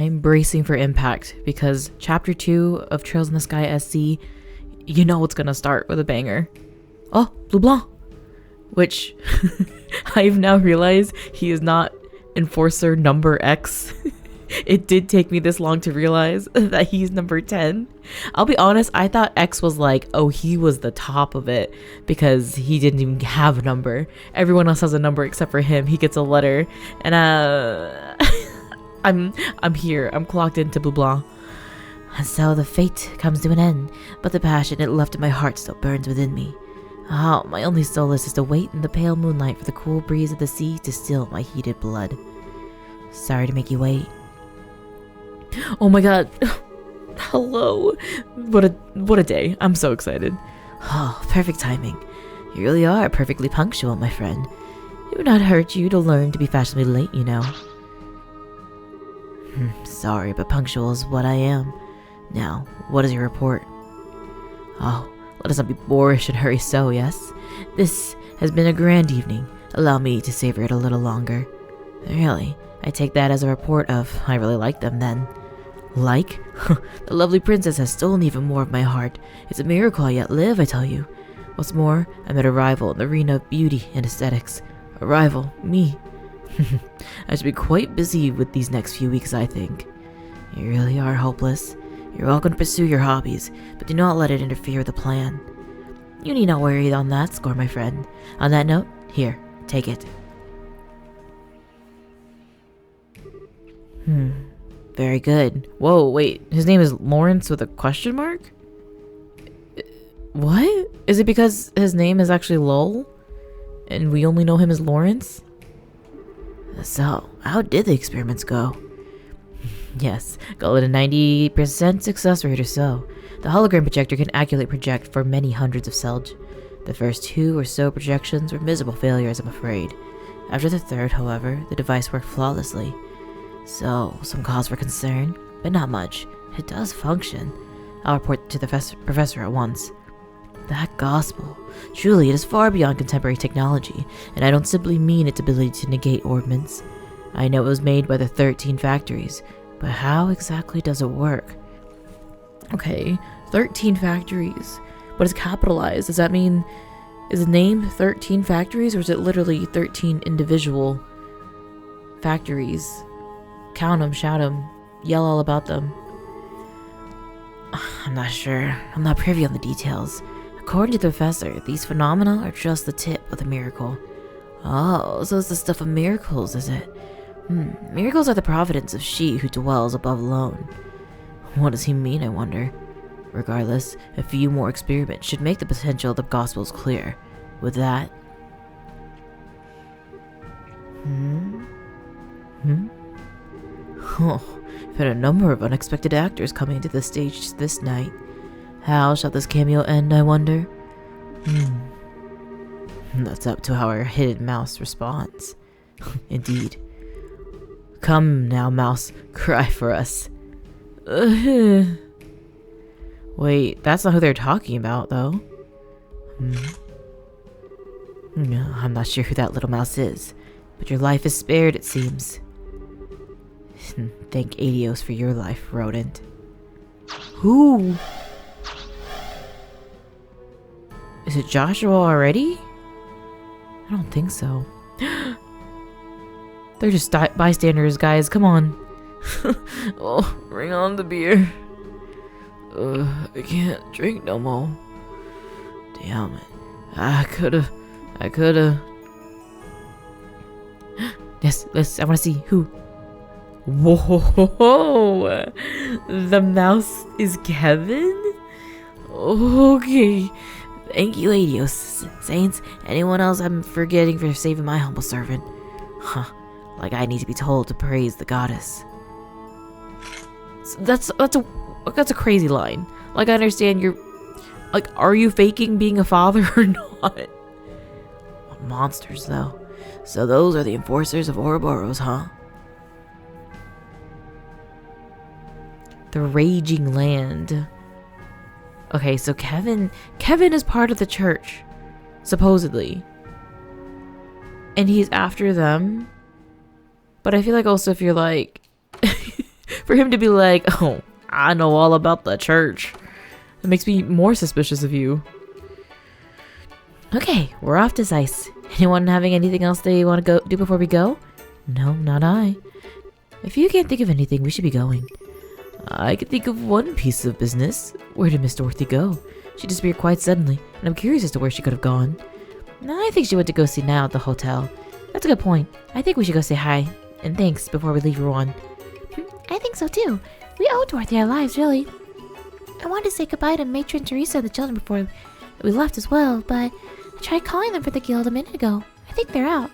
I'm bracing for impact because Chapter 2 of Trails in the Sky SC, you know it's gonna start with a banger. Oh, Blue Blanc! Which, I've now realized he is not Enforcer number X. It did take me this long to realize that he's number 10. I'll be honest, I thought X was like, oh, he was the top of it because he didn't even have a number. Everyone else has a number except for him. He gets a letter. And I'm here. I'm clocked into Blue Blanc. And so the fate comes to an end, but the passion it left in my heart still burns within me. Oh, my only solace is to wait in the pale moonlight for the cool breeze of the sea to still my heated blood. Sorry to make you wait. Oh my god. Hello. What a day. I'm so excited. Oh, perfect timing. You really are perfectly punctual, my friend. It would not hurt you to learn to be fashionably late, you know. Sorry, but punctual is what I am. Now, what is your report? Oh, let us not be boorish and hurry so, yes? This has been a grand evening. Allow me to savor it a little longer. Really, I take that as a report of, I really like them then. Like? The lovely princess has stolen even more of my heart. It's a miracle I yet live, I tell you. What's more, I met a rival in the arena of beauty and aesthetics. A rival? Me? I should be quite busy with these next few weeks, I think. You really are hopeless. You're welcome to pursue your hobbies, but do not let it interfere with the plan. You need not worry on that score, my friend. On that note, here, take it. Very good. Whoa, wait. His name is Lawrence with a question mark? What? Is it because his name is actually Lowell? And we only know him as Lawrence? So, how did the experiments go? Yes, got a 90% success rate or so. The hologram projector can accurately project for many hundreds of cells. The first 2 or so projections were miserable failures, I'm afraid. After the third, however, the device worked flawlessly. So, some cause for concern, but not much. It does function. I'll report to the professor at once. That gospel. Truly, it is far beyond contemporary technology, and I don't simply mean its ability to negate orbments. I know it was made by the 13 factories, but how exactly does it work? Okay, 13 factories, but it's capitalized. Does that mean, is the name 13 factories, or is it literally 13 individual factories? Count them, shout them, yell all about them. I'm not sure. I'm not privy on the details. According to the professor, these phenomena are just the tip of the miracle. Oh, so it's the stuff of miracles, is it? Miracles are the providence of she who dwells above alone. What does he mean, I wonder? Regardless, a few more experiments should make the potential of the Gospels clear. With that... Oh, we've had a number of unexpected actors coming into the stage this night. How shall this cameo end, I wonder? That's up to how our hidden mouse responds. Indeed. Come now, mouse, cry for us. Wait, that's not who they're talking about, though. I'm not sure who that little mouse is, but your life is spared, it seems. Thank Adios for your life, rodent. Who? Is it Joshua already? I don't think so. They're just bystanders, guys. Come on. Oh, bring on the beer. I can't drink no more. Damn it. I coulda. Yes, I wanna see who. Whoa! The mouse is Kevin? Okay. Thank you, Adios. Saints, anyone else I'm forgetting for saving my humble servant? Huh. Like I need to be told to praise the goddess. That's a crazy line. Like I understand you're... Like, are you faking being a father or not? Monsters, though. So those are the enforcers of Ouroboros, huh? The Raging Land. Okay, so Kevin is part of the church, supposedly. And he's after them. But I feel like also if you're like For him to be like, oh, I know all about the church. It makes me more suspicious of you. Okay, we're off to Zeiss. Anyone having anything else they want to go do before we go? No, not I. If you can't think of anything, we should be going. I can think of one piece of business. Where did Miss Dorothy go? She disappeared quite suddenly, and I'm curious as to where she could have gone. I think she went to go see Now at the hotel. That's a good point. I think we should go say hi and thanks before we leave Ruan. I think so too. We owe Dorothy our lives, really. I wanted to say goodbye to Matron Teresa and the children before we left as well, but I tried calling them for the guild a minute ago. I think they're out.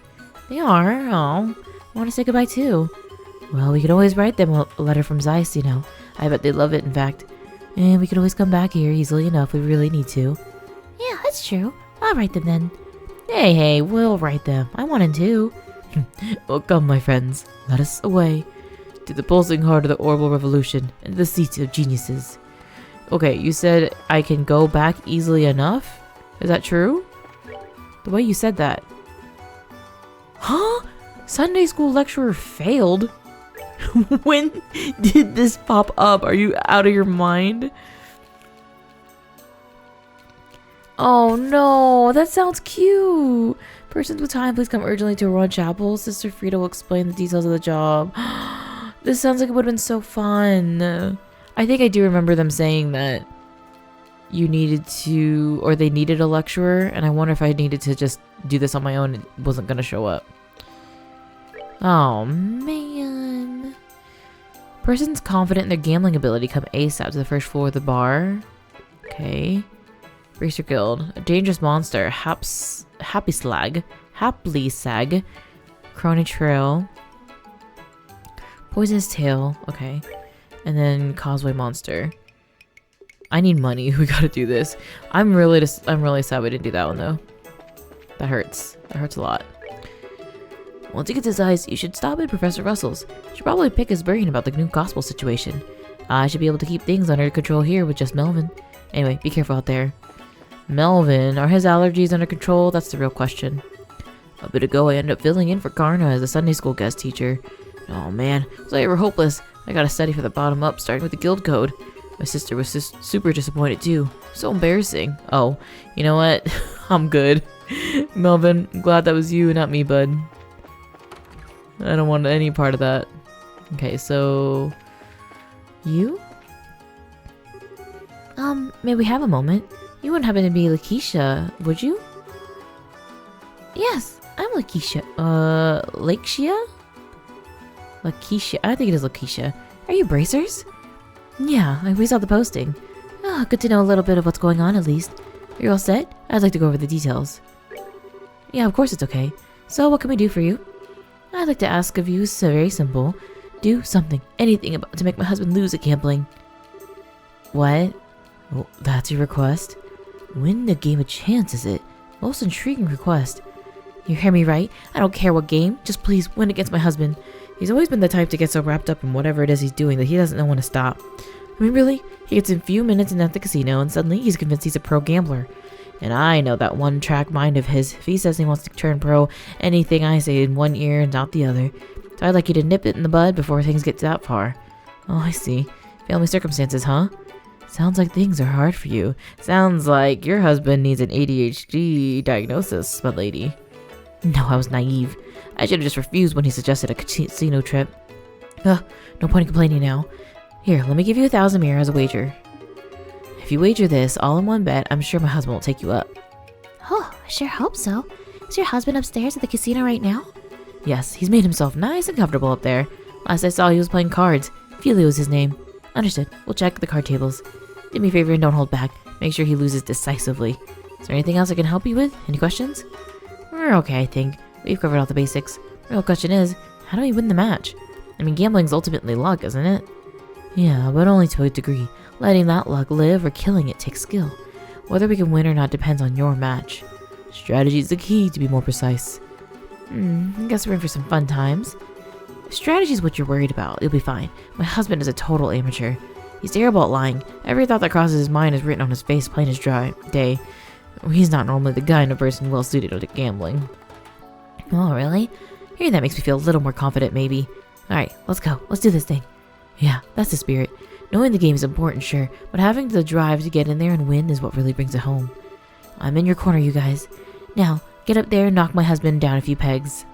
They are? Oh, I want to say goodbye too. Well, we could always write them a letter from Zeiss, you know. I bet they'd love it, in fact. And we could always come back here easily enough if we really need to. Yeah, that's true. I'll write them then. Hey, we'll write them. I wanted to. Well, come, my friends. Let us away. To the pulsing heart of the orbital revolution and the seat of geniuses. Okay, you said I can go back easily enough? Is that true? The way you said that. Huh? Sunday school lecturer failed? When did this pop up? Are you out of your mind? Oh no, that sounds cute. Persons with time, please come urgently to Ruan Chapel. Sister Frida will explain the details of the job. This sounds like it would have been so fun. I think I do remember them saying that you needed to, or they needed a lecturer, and I wonder if I needed to just do this on my own. It wasn't going to show up. Oh man. Persons confident in their gambling ability come ASAP to the first floor of the bar. Okay. Racer Guild. A dangerous monster. Happy Sag. Krone Trail. Poisonous Tail. Okay. And then Causeway Monster. I need money. We gotta do this. I'm really sad we didn't do that one though. That hurts. That hurts a lot. Once you get to Zeiss, you should stop at Professor Russell's. You should probably pick his brain about the new gospel situation. I should be able to keep things under control here with just Melvin. Anyway, be careful out there. Melvin, are his allergies under control? That's the real question. A bit ago, I ended up filling in for Karna as a Sunday school guest teacher. Oh man, so I were hopeless. I gotta study from the bottom up, starting with the guild code. My sister was super disappointed too. So embarrassing. Oh, you know what? I'm good. Melvin, I'm glad that was you, not me, bud. I don't want any part of that. Okay, so... You? May we have a moment? You wouldn't happen to be Lakeisha, would you? Yes, I'm Lakeisha. Lakeshia? Lakeisha. I think it is Lakeisha. Are you bracers? Yeah, we saw the posting. Oh, good to know a little bit of what's going on at least. You're all set? I'd like to go over the details. Yeah, of course it's okay. So what can we do for you? I'd like to ask of you, so very simple. Do something, anything to make my husband lose at gambling. What? Oh, that's your request? Win the game a chance, is it? Most intriguing request. You hear me right? I don't care what game, just please win against my husband. He's always been the type to get so wrapped up in whatever it is he's doing that he doesn't know when to stop. I mean, really? He gets in a few minutes in at the casino and suddenly he's convinced he's a pro gambler. And I know that one-track mind of his. If he says he wants to turn pro, anything I say in one ear and not the other. So I'd like you to nip it in the bud before things get that far. Oh, I see. Family circumstances, huh? Sounds like things are hard for you. Sounds like your husband needs an ADHD diagnosis, my lady. No, I was naive. I should have just refused when he suggested a casino trip. Ugh, no point in complaining now. Here, let me give you 1,000 mirror as a wager. If you wager this all in one bet, I'm sure my husband will take you up. Oh, I sure hope so. Is your husband upstairs at the casino right now? Yes, he's made himself nice and comfortable up there. Last I saw, he was playing cards. Filio is his name. Understood. We'll check the card tables. Do me a favor and don't hold back. Make sure he loses decisively. Is there anything else I can help you with? Any questions? We're okay, I think. We've covered all the basics. The real question is, how do we win the match? I mean, gambling's ultimately luck, isn't it? Yeah, but only to a degree. Letting that luck live or killing it takes skill. Whether we can win or not depends on your match. Strategy is the key, to be more precise. I guess we're in for some fun times. If strategy is what you're worried about, you'll be fine. My husband is a total amateur. He's terrible at lying. Every thought that crosses his mind is written on his face, plain as day. He's not normally the kind of person well suited to gambling. Oh, really? Hearing that makes me feel a little more confident, maybe. Alright, let's go. Let's do this thing. Yeah, that's the spirit. Knowing the game is important, sure, but having the drive to get in there and win is what really brings it home. I'm in your corner, you guys. Now, get up there and knock my husband down a few pegs.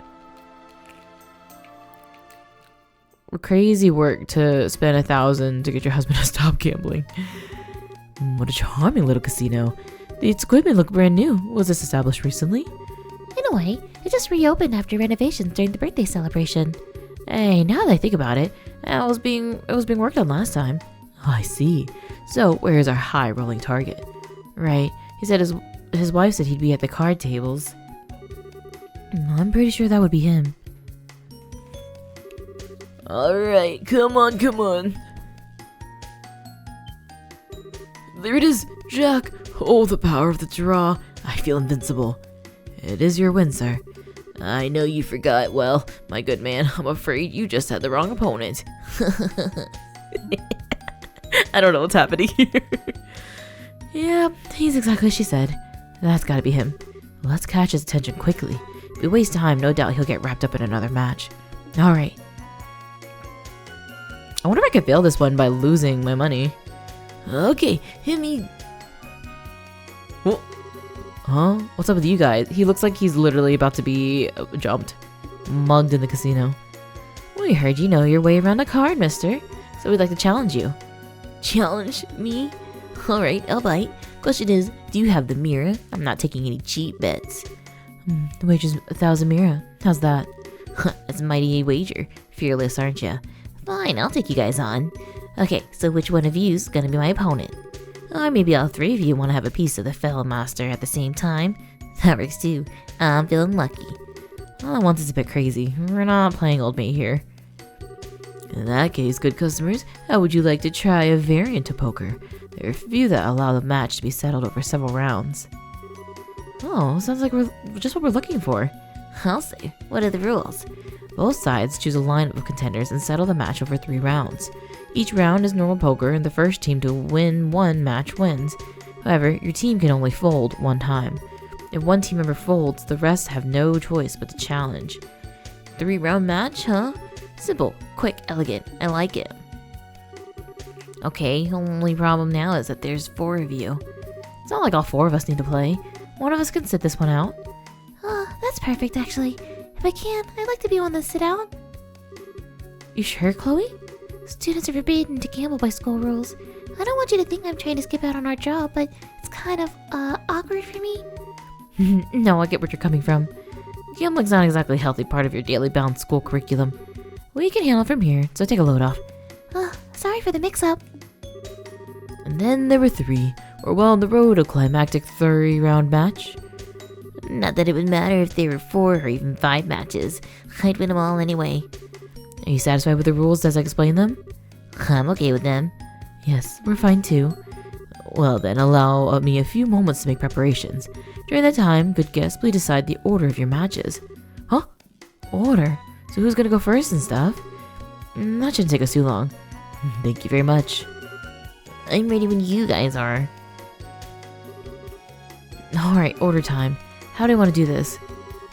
Crazy work to spend 1,000 to get your husband to stop gambling. What a charming little casino. Its equipment look brand new. Was this established recently? In a way, it just reopened after renovations during the birthday celebration. Hey, now that I think about it, it was being worked on last time. Oh, I see. So, where's our high rolling target? Right. He said his wife said he'd be at the card tables. I'm pretty sure that would be him. Alright, come on, come on. There it is, Jack. Oh, the power of the draw. I feel invincible. It is your win, sir. I know you forgot. Well, my good man, I'm afraid you just had the wrong opponent. I don't know what's happening here. Yeah, he's exactly as she said. That's gotta be him. Let's catch his attention quickly. If we waste time, no doubt he'll get wrapped up in another match. Alright. I wonder if I could fail this one by losing my money. Okay, hit me. Whoa. Huh? What's up with you guys? He looks like he's literally about to be jumped. Mugged in the casino. We heard you know your way around a card, mister. So we'd like to challenge you. Challenge me? Alright, I'll bite. Question is, do you have the mirror? I'm not taking any cheap bets. The wager's 1,000 mirror. How's that? That's a mighty wager. Fearless, aren't ya? Fine, I'll take you guys on. Okay, so which one of you's gonna be my opponent? Or maybe all three of you want to have a piece of the Fell Master at the same time? That works too. I'm feeling lucky. All at once is a bit crazy. We're not playing Old Mate here. In that case, good customers, how would you like to try a variant to poker? There are a few that allow the match to be settled over several rounds. Oh, sounds like we're just what we're looking for. I'll say, what are the rules? Both sides choose a lineup of contenders and settle the match over 3 rounds. Each round is normal poker, and the first team to win one match wins. However, your team can only fold one time. If one team member folds, the rest have no choice but to challenge. 3-round match, huh? Simple, quick, elegant. I like it. Okay, only problem now is that there's 4 of you. It's not like all 4 of us need to play. One of us can sit this one out. That's perfect, actually. If I can, I'd like to be one to sit out. You sure, Chloe? Students are forbidden to gamble by school rules. I don't want you to think I'm trying to skip out on our job, but it's kind of, awkward for me. No, I get where you're coming from. Gambling's not exactly a healthy part of your daily bound school curriculum. We can handle it from here, so take a load off. Sorry for the mix-up. And then there were 3. We're well on the road to a climactic 3-round match. Not that it would matter if there were 4 or even 5 matches. I'd win them all anyway. Are you satisfied with the rules as I explained them? I'm okay with them. Yes, we're fine too. Well then, allow me a few moments to make preparations. During that time, good guests, please decide the order of your matches. Huh? Order? So who's gonna go first and stuff? That shouldn't take us too long. Thank you very much. I'm ready when you guys are. Alright, order time. How do I want to do this?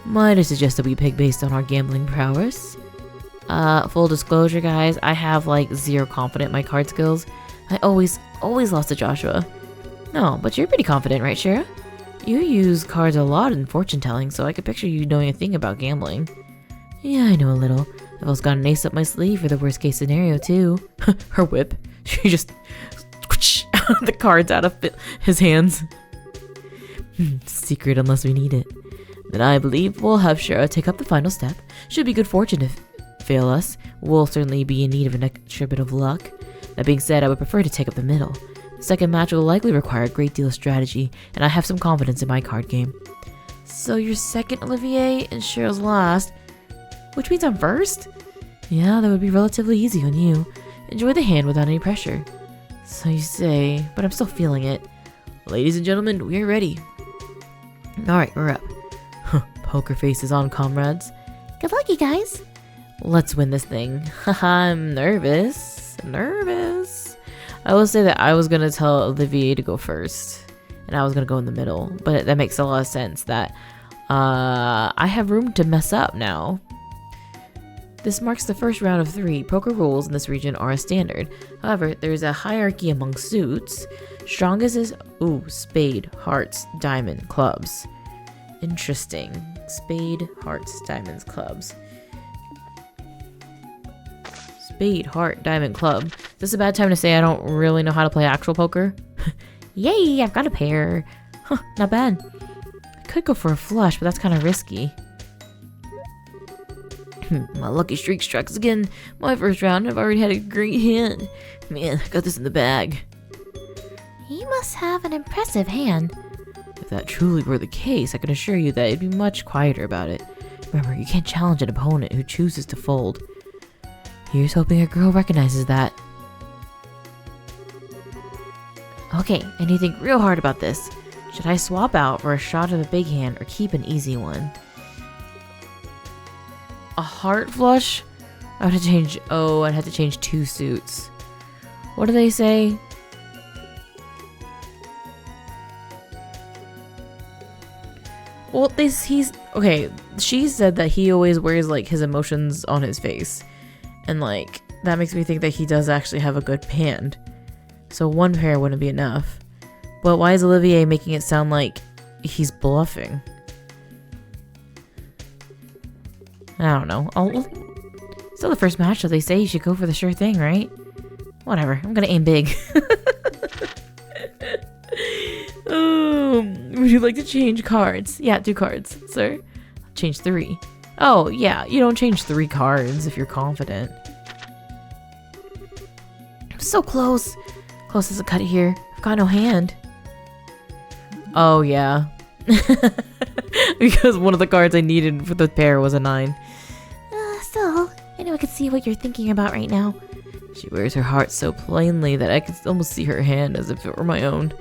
Might I suggest that we pick based on our gambling prowess? Full disclosure, guys, I have like 0 confidence in my card skills. I always lost to Joshua. No, but you're pretty confident, right, Shara? You use cards a lot in fortune telling, so I could picture you knowing a thing about gambling. Yeah, I know a little. I've also got an ace up my sleeve for the worst case scenario, too. Her whip. She just the cards out of his hands. Secret unless we need it. Then I believe we'll have Shara take up the final step. Should be good fortune to fail us. We'll certainly be in need of an extra bit of luck. That being said, I would prefer to take up the middle. The second match will likely require a great deal of strategy, and I have some confidence in my card game. So you're second, Olivier, and Cheryl's last. Which means I'm first? Yeah, that would be relatively easy on you. Enjoy the hand without any pressure. So you say, but I'm still feeling it. Ladies and gentlemen, we are ready. Alright, we're up. Poker face is on, comrades. Good luck, you guys. Let's win this thing. Haha, I'm nervous. I will say that I was gonna tell Olivier to go first, and I was gonna go in the middle, but that makes a lot of sense that I have room to mess up now. This marks the first round of 3. Poker rules in this region are a standard. However, there is a hierarchy among suits. Strongest is, spade, hearts, diamond, clubs. Interesting. Spade, hearts, diamonds, clubs. Spade, heart, diamond, club. Is this a bad time to say I don't really know how to play actual poker? Yay, I've got a pair. Huh, not bad. I could go for a flush, but that's kind of risky. My lucky streak strikes again. My first round, I've already had a great hand. Man, I got this in the bag. He must have an impressive hand. If that truly were the case, I can assure you that it'd be much quieter about it. Remember, you can't challenge an opponent who chooses to fold. Here's hoping a girl recognizes that. Okay, I need to think real hard about this. Should I swap out for a shot of a big hand or keep an easy one? A heart flush? I'd have to change 2 suits. What do they say? Well, okay, she said that he always wears, like, his emotions on his face. And, like, that makes me think that he does actually have a good hand. So 1 pair wouldn't be enough. But why is Olivier making it sound like he's bluffing? I don't know. Still the first match, so they say you should go for the sure thing, right? Whatever, I'm gonna aim big. Would you like to change cards? Yeah, 2 cards, sir. I'll change 3. Oh, yeah, you don't change 3 cards if you're confident. I'm so close. Close as a cut here. I've got no hand. Oh, yeah. Because one of the cards I needed for the pair was a 9. Still, I know I could see what you're thinking about right now. She wears her heart so plainly that I could almost see her hand as if it were my own.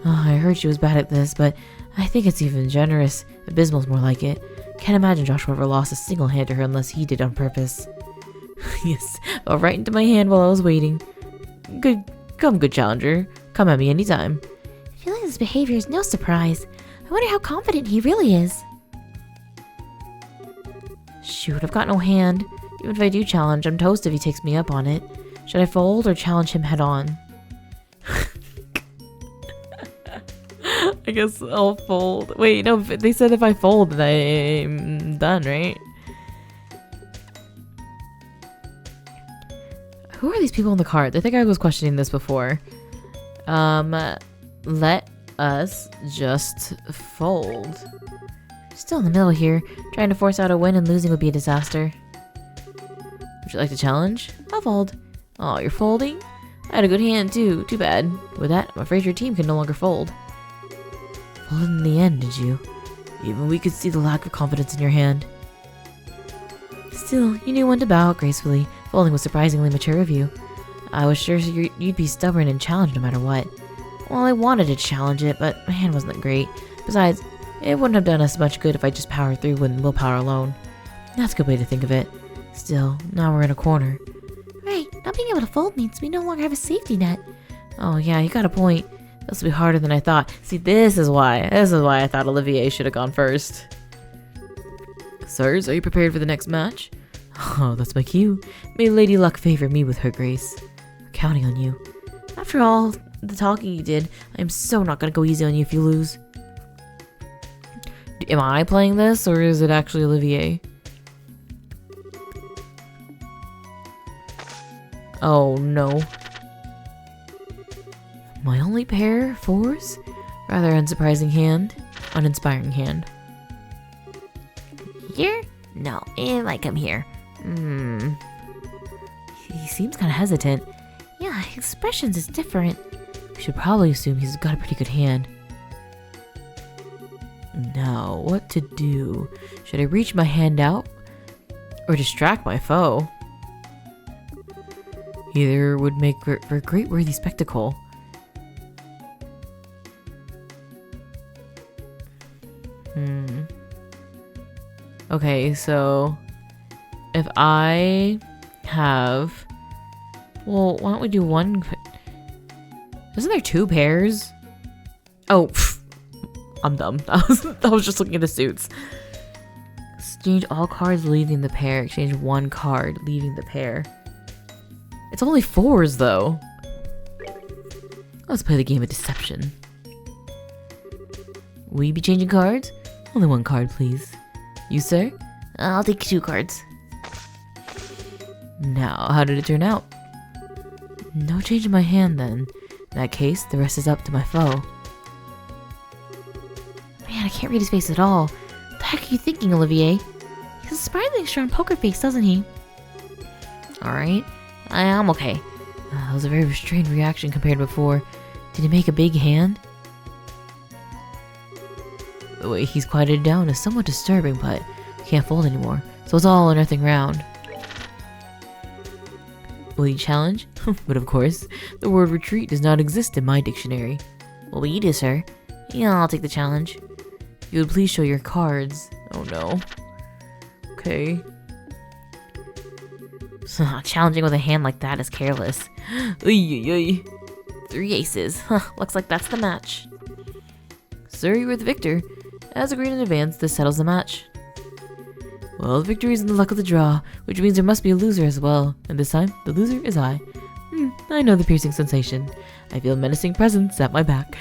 Oh, I heard she was bad at this, but I think it's even generous. Abysmal's more like it. Can't imagine Joshua ever lost a single hand to her unless he did on purpose. Yes, fell right into my hand while I was waiting. Good challenger. Come at me anytime. Feeling his behavior is no surprise. I wonder how confident he really is. Shoot, I've got no hand. Even if I do challenge, I'm toast if he takes me up on it. Should I fold or challenge him head on? I guess I'll fold. Wait, no, they said if I fold, then I'm done, right? Who are these people in the cart? I think I was questioning this before. Let us just fold. Still in the middle here. Trying to force out a win and losing would be a disaster. Would you like to challenge? I'll fold. Oh, you're folding? I had a good hand too. Too bad. With that, I'm afraid your team can no longer fold. Folded in the end, did you? Even we could see the lack of confidence in your hand. Still, you knew when to bow out gracefully. Folding was surprisingly mature of you. I was sure you'd be stubborn and challenge no matter what. Well, I wanted to challenge it, but my hand wasn't that great. Besides, it wouldn't have done us much good if I just powered through with willpower alone. That's a good way to think of it. Still, now we're in a corner. Right, not being able to fold means we no longer have a safety net. Oh yeah, you got a point. This will be harder than I thought. See, this is why I thought Olivier should have gone first. Sirs, are you prepared for the next match? Oh, that's my cue. May Lady Luck favor me with her grace. I'm counting on you. After all the talking you did, I am so not gonna go easy on you if you lose. Am I playing this, or is it actually Olivier? Oh no. My only pair, 4s? Rather uninspiring hand. Here? No, I like him here. He seems kind of hesitant. Yeah, his expressions is different. We should probably assume he's got a pretty good hand. Now, what to do? Should I reach my hand out? Or distract my foe? Either would make for a great worthy spectacle. Okay, so if I have... Well, why don't we do one... Isn't there 2 pairs? Oh, I'm dumb. I was just looking at the suits. Exchange all cards leaving the pair. Exchange one card leaving the pair. It's only 4s though. Let's play the game of deception. Will you be changing cards? Only one card, please. You, sir? I'll take 2 cards. Now, how did it turn out? No change in my hand, then. In that case, the rest is up to my foe. Man, I can't read his face at all. What the heck are you thinking, Olivier? He has a surprisingly strong poker face, doesn't he? Alright, I'm okay. That was a very restrained reaction compared to before. Did he make a big hand? The way he's quieted down is somewhat disturbing, but can't fold anymore, so it's all or nothing round. Will you challenge? But of course, the word retreat does not exist in my dictionary. What will you do, sir? Yeah, I'll take the challenge. If you would please show your cards. Oh no. Okay. Challenging with a hand like that is careless. 3 aces. Looks like that's the match. Sir, you're the victor. As agreed in advance, this settles the match. Well, the victory is in the luck of the draw, which means there must be a loser as well. And this time, the loser is I. I know the piercing sensation. I feel a menacing presence at my back.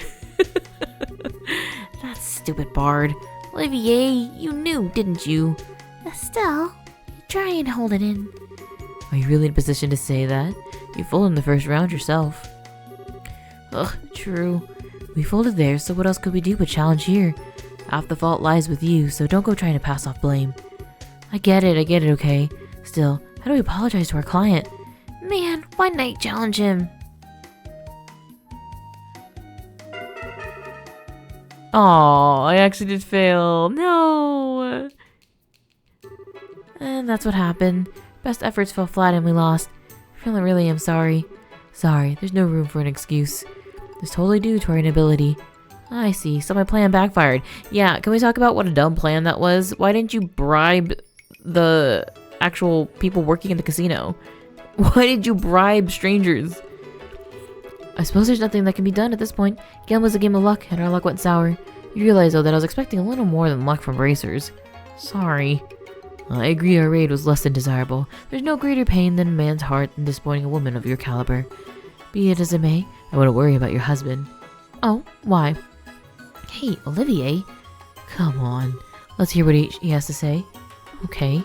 That stupid bard. Olivier, you knew, didn't you? Still, try and hold it in. Are you really in a position to say that? You folded in the first round yourself. Ugh, true. We folded there, so what else could we do but challenge here? Half the fault lies with you, so don't go trying to pass off blame. I get it, okay? Still, how do we apologize to our client? Man, why not challenge him? Aw, I actually did fail. No! And that's what happened. Best efforts fell flat and we lost. I really am sorry. Sorry, there's no room for an excuse. It's totally due to our inability. I see, so my plan backfired. Yeah, can we talk about what a dumb plan that was? Why didn't you bribe the actual people working in the casino? Why did you bribe strangers? I suppose there's nothing that can be done at this point. Game was a game of luck, and our luck went sour. You realize, though, that I was expecting a little more than luck from racers. Sorry. I agree our raid was less than desirable. There's no greater pain than a man's heart than disappointing a woman of your caliber. Be it as it may, I wouldn't worry about your husband. Oh, why? Hey, Olivier. Come on. Let's hear what he has to say. Okay.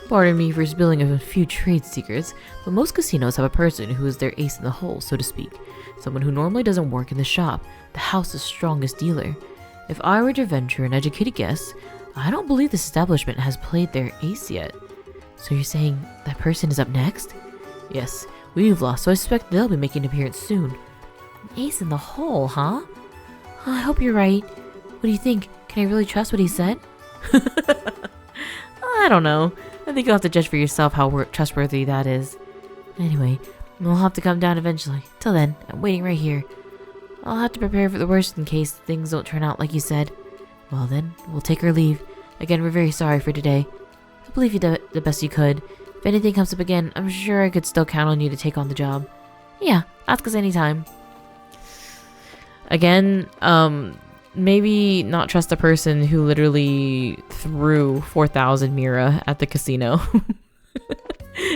Pardon me for spilling a few trade secrets, but most casinos have a person who is their ace in the hole, so to speak. Someone who normally doesn't work in the shop, the house's strongest dealer. If I were to venture an educated guess, I don't believe this establishment has played their ace yet. So you're saying that person is up next? Yes, we've lost, so I suspect they'll be making an appearance soon. An ace in the hole, huh? I hope you're right. What do you think? Can I really trust what he said? I don't know. I think you'll have to judge for yourself how trustworthy that is. Anyway, we'll have to come down eventually. Till then, I'm waiting right here. I'll have to prepare for the worst in case things don't turn out like you said. Well then, we'll take our leave. Again, we're very sorry for today. I believe you did the best you could. If anything comes up again, I'm sure I could still count on you to take on the job. Yeah, ask us anytime. Again, maybe not trust a person who literally threw 4,000 Mira at the casino.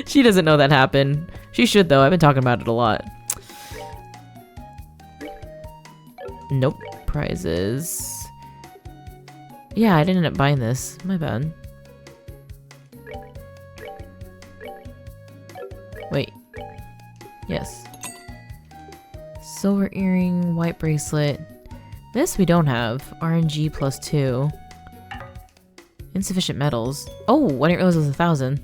She doesn't know that happened. She should though, I've been talking about it a lot. Nope, prizes. Yeah, I didn't end up buying this. My bad. Wait. Yes. Silver earring, white bracelet. This we don't have. RNG +2. Insufficient metals. Oh, I didn't realize it was 1,000.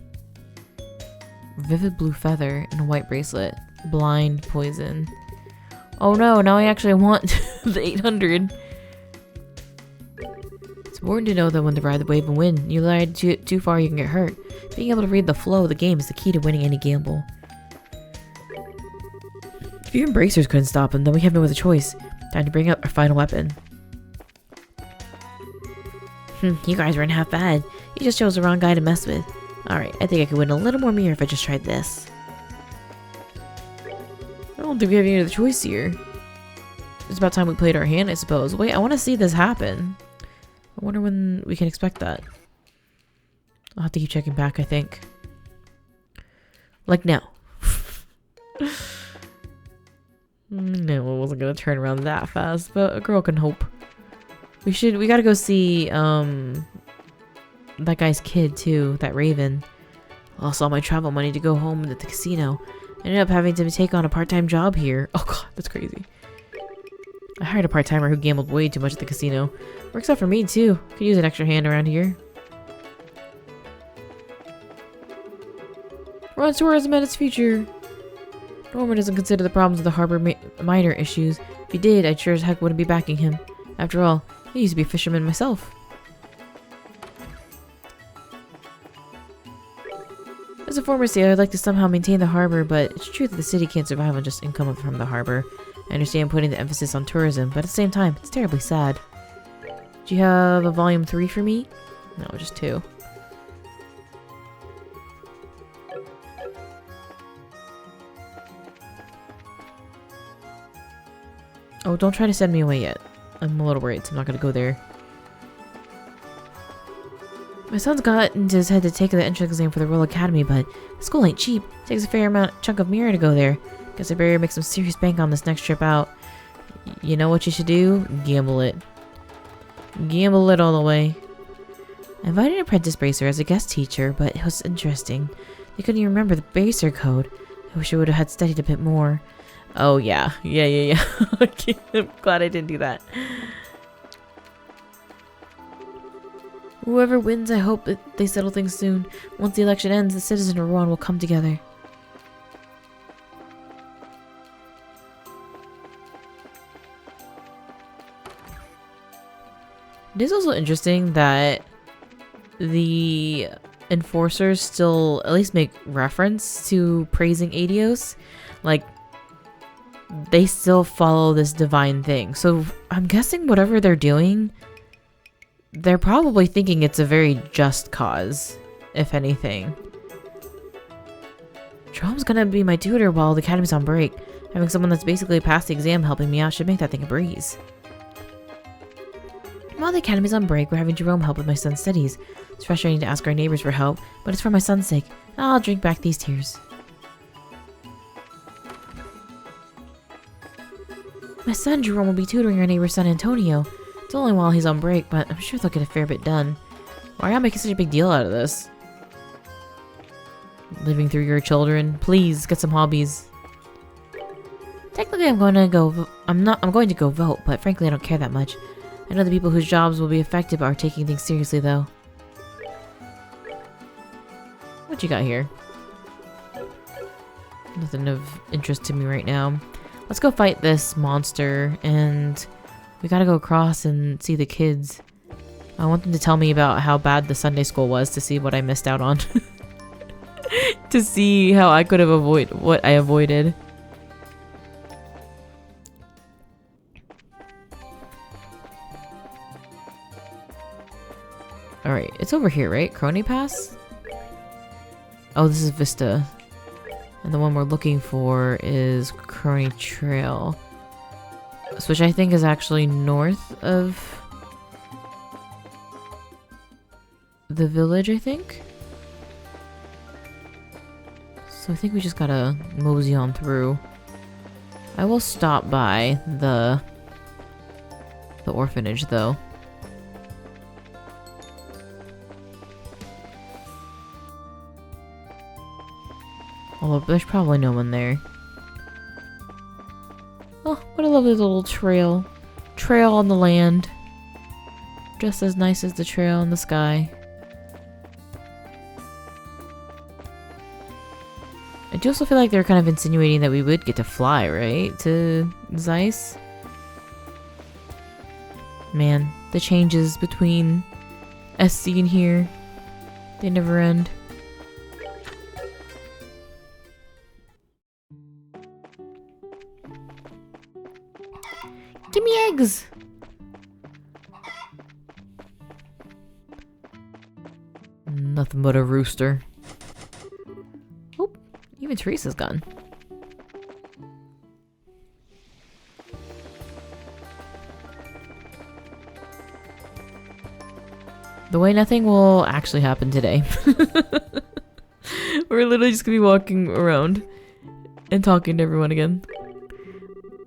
Vivid blue feather and a white bracelet. Blind poison. Oh no, now I actually want the 800. It's important to know that when to ride the wave and win. You ride too far, you can get hurt. Being able to read the flow of the game is the key to winning any gamble. If even bracers couldn't stop him, then we have no other choice. Time to bring up our final weapon. You guys weren't half bad. You just chose the wrong guy to mess with. Alright, I think I could win a little more mirror if I just tried this. I don't think we have any other choice here. It's about time we played our hand, I suppose. Wait, I want to see this happen. I wonder when we can expect that. I'll have to keep checking back, I think. Like now. No, I wasn't gonna turn around that fast, but a girl can hope. We gotta go see, that guy's kid too, that Raven. Lost all my travel money to go home at the casino. I ended up having to take on a part-time job here. Oh god, that's crazy. I hired a part-timer who gambled way too much at the casino. Works out for me too. Could use an extra hand around here. Ruan tourism at its future. Norman doesn't consider the problems of the harbor minor issues. If he did, I sure as heck wouldn't be backing him. After all, I used to be a fisherman myself. As a former sailor, I'd like to somehow maintain the harbor, but it's true that the city can't survive on just income from the harbor. I understand putting the emphasis on tourism, but at the same time, it's terribly sad. Do you have a volume 3 for me? No, just 2. Oh, don't try to send me away yet. I'm a little worried, so I'm not gonna go there. My son's got into his head to take the entrance exam for the Royal Academy, but the school ain't cheap. It takes a fair chunk of mirror to go there. Guess I better make some serious bank on this next trip out. You know what you should do? Gamble it. Gamble it all the way. I invited an apprentice bracer as a guest teacher, but it was interesting. They couldn't even remember the bracer code. I wish I would have had studied a bit more. Oh yeah. Yeah. Okay, I'm glad I didn't do that. Whoever wins, I hope that they settle things soon. Once the election ends, the citizens of Ruan will come together. It is also interesting that the enforcers still at least make reference to praising Adios. Like, they still follow this divine thing. So I'm guessing whatever they're doing, they're probably thinking it's a very just cause, if anything. Jerome's gonna be my tutor while the academy's on break. Having someone that's basically passed the exam helping me out should make that thing a breeze. While the academy's on break, we're having Jerome help with my son's studies. It's frustrating to ask our neighbors for help, but it's for my son's sake. I'll drink back these tears. My son Jerome will be tutoring our neighbor's son Antonio. It's only while he's on break, but I'm sure they'll get a fair bit done. Why are y'all making such a big deal out of this? Living through your children. Please, get some hobbies. Technically, I'm going to go vote, but frankly, I don't care that much. I know the people whose jobs will be affected are taking things seriously, though. What you got here? Nothing of interest to me right now. Let's go fight this monster, and we gotta go across and see the kids. I want them to tell me about how bad the Sunday school was to see what I missed out on. To see how I could have avoided what I avoided. Alright, it's over here, right? Krone Pass? Oh, this is Vista. And the one we're looking for is Krone Trail. Which I think is actually north of the village, I think. So I think we just gotta mosey on through. I will stop by the orphanage, though. Although there's probably no one there. Oh, what a lovely little trail. Trail on the land. Just as nice as the trail in the sky. I do also feel like they're kind of insinuating that we would get to fly, right? To Zeiss? Man, the changes between SC and here, they never end. Give me eggs! Nothing but a rooster. Oh, even Teresa's gone. The way nothing will actually happen today. We're literally just gonna be walking around and talking to everyone again.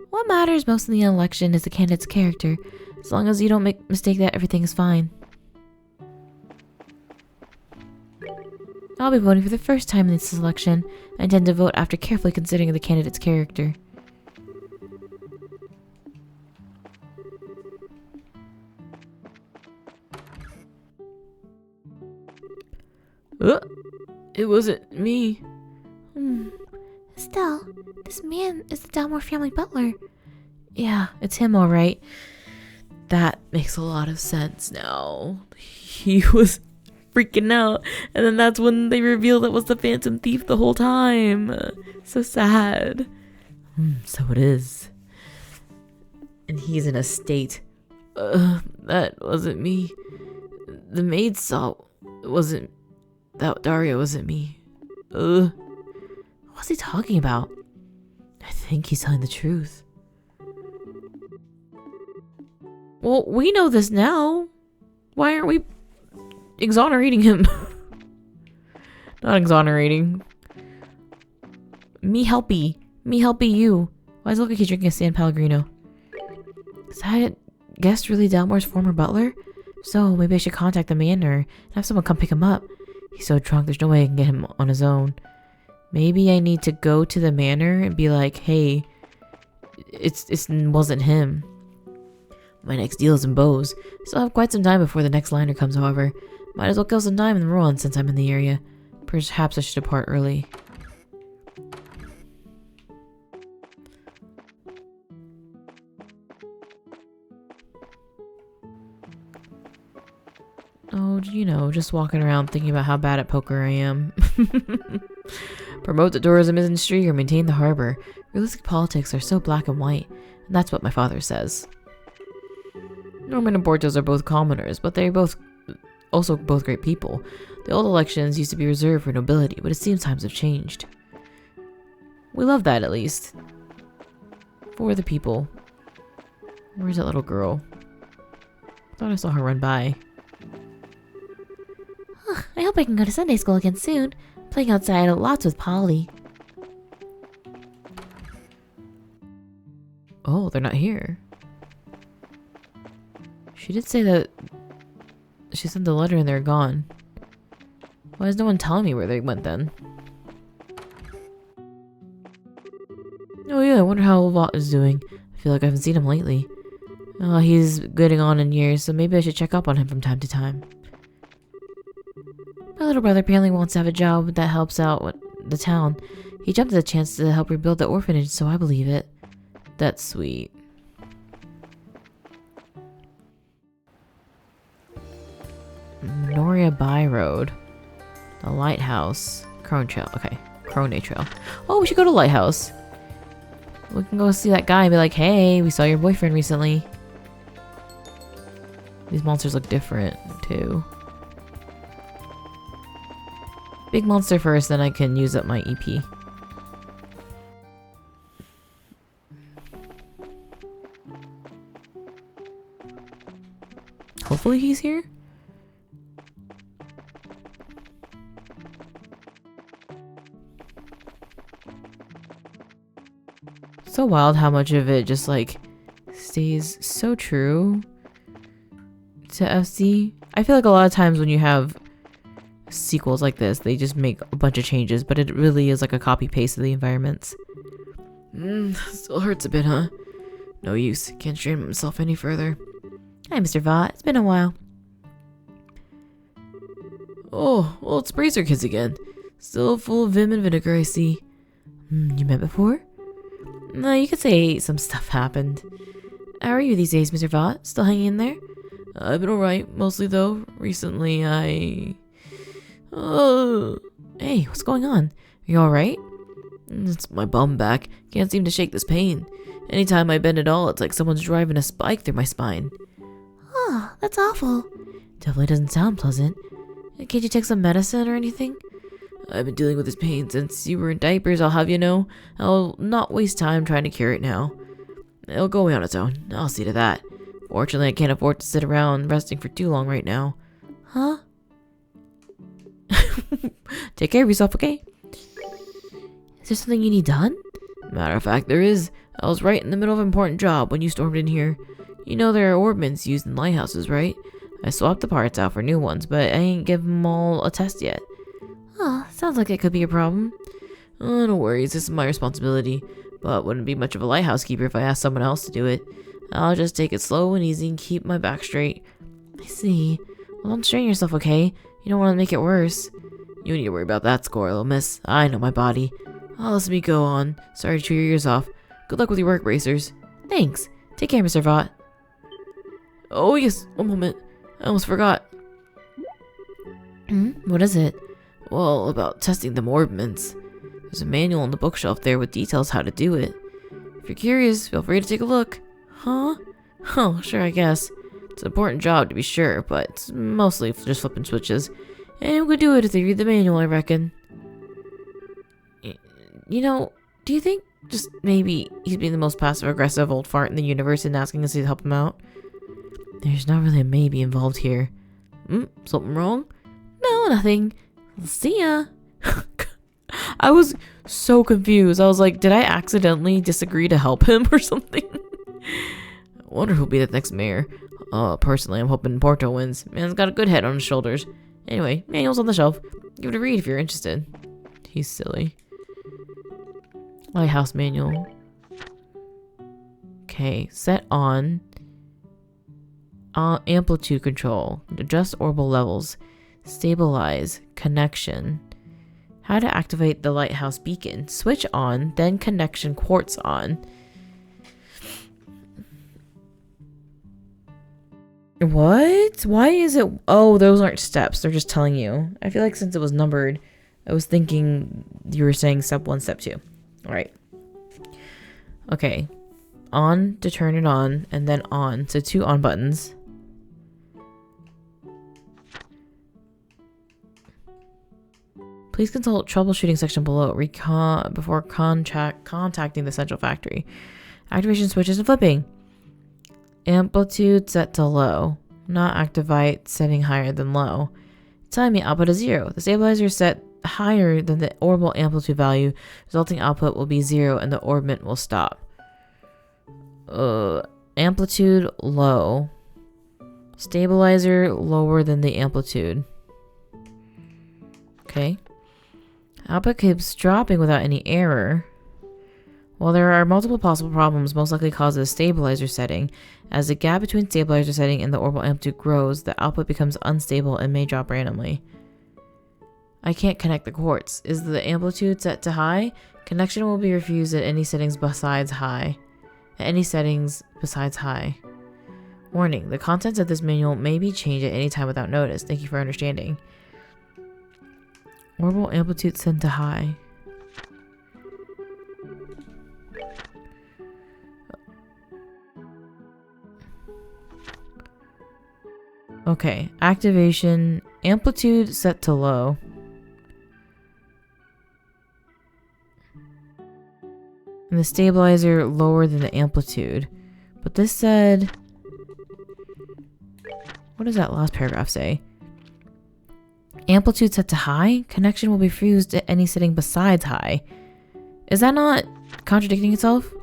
What matters most in the election is the candidate's character. As long as you don't make mistake that, everything is fine. I'll be voting for the first time in this election. I intend to vote after carefully considering the candidate's character. It wasn't me. Estelle, this man is the Dalmore family butler. Yeah, it's him all right. That makes a lot of sense now. He was freaking out, and then that's when they revealed it was the Phantom Thief the whole time. So sad. So it is. And he's in a state. That wasn't me. The maid saw it wasn't. That Daria wasn't me. What's he talking about? I think he's telling the truth. Well, we know this now. Why aren't we exonerating him? Not exonerating. Me helpy you. Why does it look like he's drinking a San Pellegrino? Is that guest really Dalmore's former butler? So maybe I should contact the manor and have someone come pick him up. He's so drunk, there's no way I can get him on his own. Maybe I need to go to the manor and be like, hey, it wasn't him. My next deal is in Bose. Still have quite some time before the next liner comes, however. Might as well kill some time in Ruan since I'm in the area. Perhaps I should depart early. Oh, you know, just walking around thinking about how bad at poker I am. Promote the tourism industry or maintain the harbor. Realistic politics are so black and white, and that's what my father says. Norman and Portos are both commoners, but they're also both great people. The old elections used to be reserved for nobility, but it seems times have changed. We love that, at least. For the people. Where's that little girl? Thought I saw her run by. I hope I can go to Sunday school again soon. Playing outside lots with Polly. Oh, they're not here. She did say that she sent the letter and they're gone. Why is no one telling me where they went then? Oh yeah, I wonder how Lot is doing. I feel like I haven't seen him lately. He's getting on in years, so maybe I should check up on him from time to time. My little brother apparently wants to have a job that helps out the town. He jumped at the chance to help rebuild the orphanage, so I believe it. That's sweet. Manoria By Road. The Lighthouse. Krone Trail. Okay. Krone Trail. Oh, we should go to Lighthouse. We can go see that guy and be like, hey, we saw your boyfriend recently. These monsters look different, too. Big monster first, then I can use up my EP. Hopefully he's here. So wild how much of it just like stays so true to FC. I feel like a lot of times when you have sequels like this, they just make a bunch of changes, but it really is like a copy paste of the environments. Still hurts a bit, huh? No use. Can't strain himself any further. Hi, Mr. Vaught. It's been a while. Oh, well, it's Bracer Kids again. Still full of vim and vinegar, I see. You met before? No, you could say some stuff happened. How are you these days, Mr. Vaught? Still hanging in there? I've been alright, mostly though. Recently, Hey, what's going on? Are you alright? It's my bum back. Can't seem to shake this pain. Anytime I bend at all, it's like someone's driving a spike through my spine. Oh, that's awful. Definitely doesn't sound pleasant. Can't you take some medicine or anything? I've been dealing with this pain since you were in diapers, I'll have you know. I'll not waste time trying to cure it now. It'll go away on its own. I'll see to that. Fortunately, I can't afford to sit around resting for too long right now. Huh? Take care of yourself, okay? Is there something you need done? Matter of fact, there is. I was right in the middle of an important job when you stormed in here. You know there are orbments used in lighthouses, right? I swapped the parts out for new ones, but I ain't give them all a test yet. Oh, sounds like it could be a problem. Oh, no worries, this is my responsibility. But wouldn't be much of a lighthouse keeper if I asked someone else to do it. I'll just take it slow and easy and keep my back straight. I see. Well, don't strain yourself, okay? You don't want to make it worse. You need to worry about that score, little miss. I know my body. Oh, let me go on. Sorry to chew your ears off. Good luck with your work, racers. Thanks. Take care, Mr. Vought. Oh, yes. One moment. I almost forgot. What is it? Well, about testing the orbments. There's a manual on the bookshelf there with details how to do it. If you're curious, feel free to take a look. Huh? Oh, sure, I guess. It's an important job to be sure, but it's mostly just flipping switches. And we could do it if they read the manual, I reckon. You know, do you think just maybe he's being the most passive-aggressive old fart in the universe and asking us to help him out? There's not really a maybe involved here. Something wrong? No, nothing. See ya. I was so confused. I was like, did I accidentally disagree to help him or something? I wonder who'll be the next mayor. Personally, I'm hoping Porto wins. Man's got a good head on his shoulders. Anyway, manual's on the shelf. Give it a read if you're interested. He's silly. Lighthouse manual. Okay, set on amplitude control. Adjust orbital levels. Stabilize. Connection. How to activate the lighthouse beacon. Switch on, then connection quartz on. What? Why is it? Oh, those aren't steps. They're just telling you. I feel like since it was numbered, I was thinking you were saying step 1, step 2. All right. Okay. On to turn it on, and then on. So 2 on buttons. Please consult troubleshooting section below before contacting the central factory. Activation switches and flipping. Amplitude set to low. Not activate setting higher than low. Telling me output is 0. The stabilizer is set higher than the orbital amplitude value. Resulting output will be 0 and the orbment will stop. Amplitude low. Stabilizer lower than the amplitude. Okay. Output keeps dropping without any error. While there are multiple possible problems, most likely causes stabilizer setting. As the gap between stabilizer setting and the orbital amplitude grows, the output becomes unstable and may drop randomly. I can't connect the quartz. Is the amplitude set to high? Connection will be refused at any settings besides high. Warning, the contents of this manual may be changed at any time without notice. Thank you for understanding. Orbital amplitude set to high. Okay, activation, amplitude set to low. And the stabilizer lower than the amplitude. But this said... What does that last paragraph say? Amplitude set to high? Connection will be fused at any setting besides high. Is that not contradicting itself?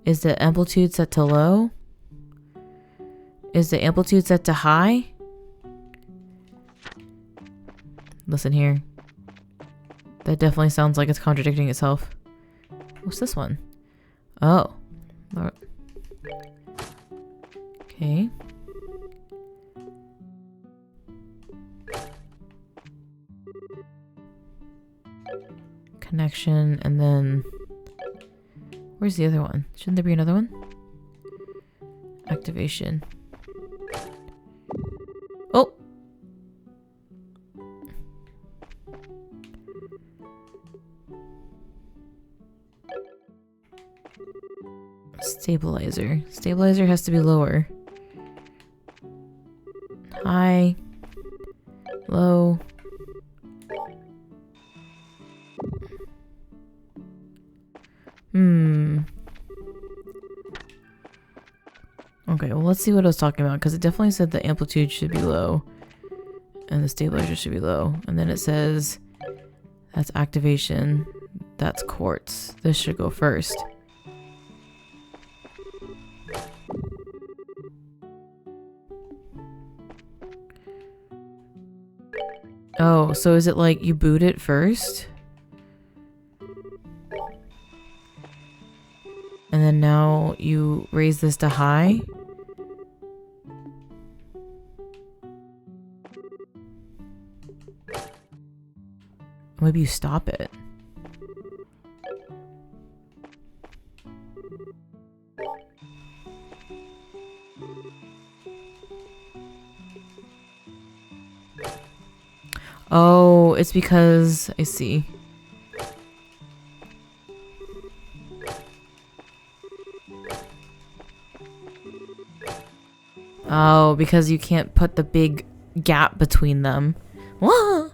Is the amplitude set to low? Is the amplitude set to high? Listen here. That definitely sounds like it's contradicting itself. What's this one? Oh. Okay. Connection, and then... Where's the other one? Shouldn't there be another one? Activation. Oh! Stabilizer. Stabilizer has to be lower. High. Low. Okay, well, let's see what I was talking about, because it definitely said the amplitude should be low and the stabilizer should be low. And then it says that's activation, that's quartz. This should go first. Oh, so is it like you boot it first? And then now you raise this to high? Maybe you stop it. Oh, it's because I see. Oh, because you can't put the big gap between them. Whoa!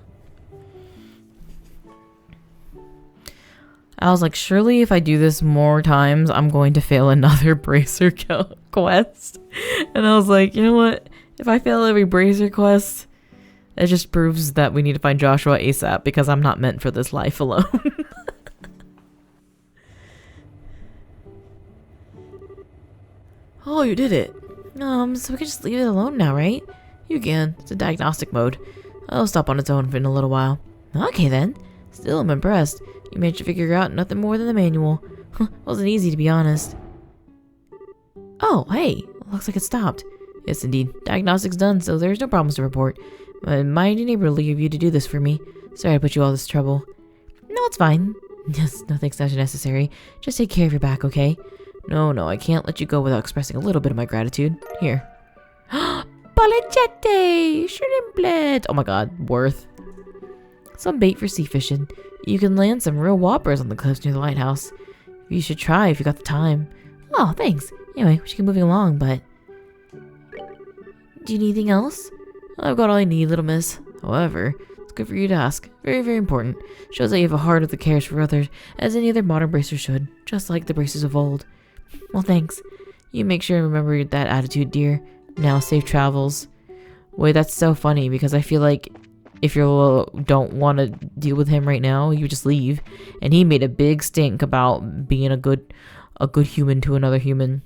I was like, surely if I do this more times, I'm going to fail another bracer quest. And I was like, you know what? If I fail every bracer quest, it just proves that we need to find Joshua ASAP because I'm not meant for this life alone. Oh, you did it. So we can just leave it alone now, right? You can. It's a diagnostic mode. I'll stop on its own in a little while. Okay then. Still, I'm impressed. You managed to figure out nothing more than the manual. Wasn't easy, to be honest. Oh, hey. Looks like it stopped. Yes, indeed. Diagnostic's done, so there's no problems to report. My neighbor will leave you to do this for me. Sorry I put you all this trouble. No, it's fine. Yes, nothing's necessary. Just take care of your back, okay? No, I can't let you go without expressing a little bit of my gratitude. Here. Palicette! Shrimplet! Oh my god, worth. Some bait for sea fishing. You can land some real whoppers on the cliffs near the lighthouse. You should try if you got the time. Oh, thanks. Anyway, we should keep moving along, but... Do you need anything else? I've got all I need, little miss. However, it's good for you to ask. Very, very important. Shows that you have a heart that cares for others, as any other modern bracer should. Just like the bracers of old. Well, thanks. You make sure and remember that attitude, dear. Now, safe travels. Wait, that's so funny, because I feel like if you don't want to deal with him right now, you just leave. And he made a big stink about being a good human to another human.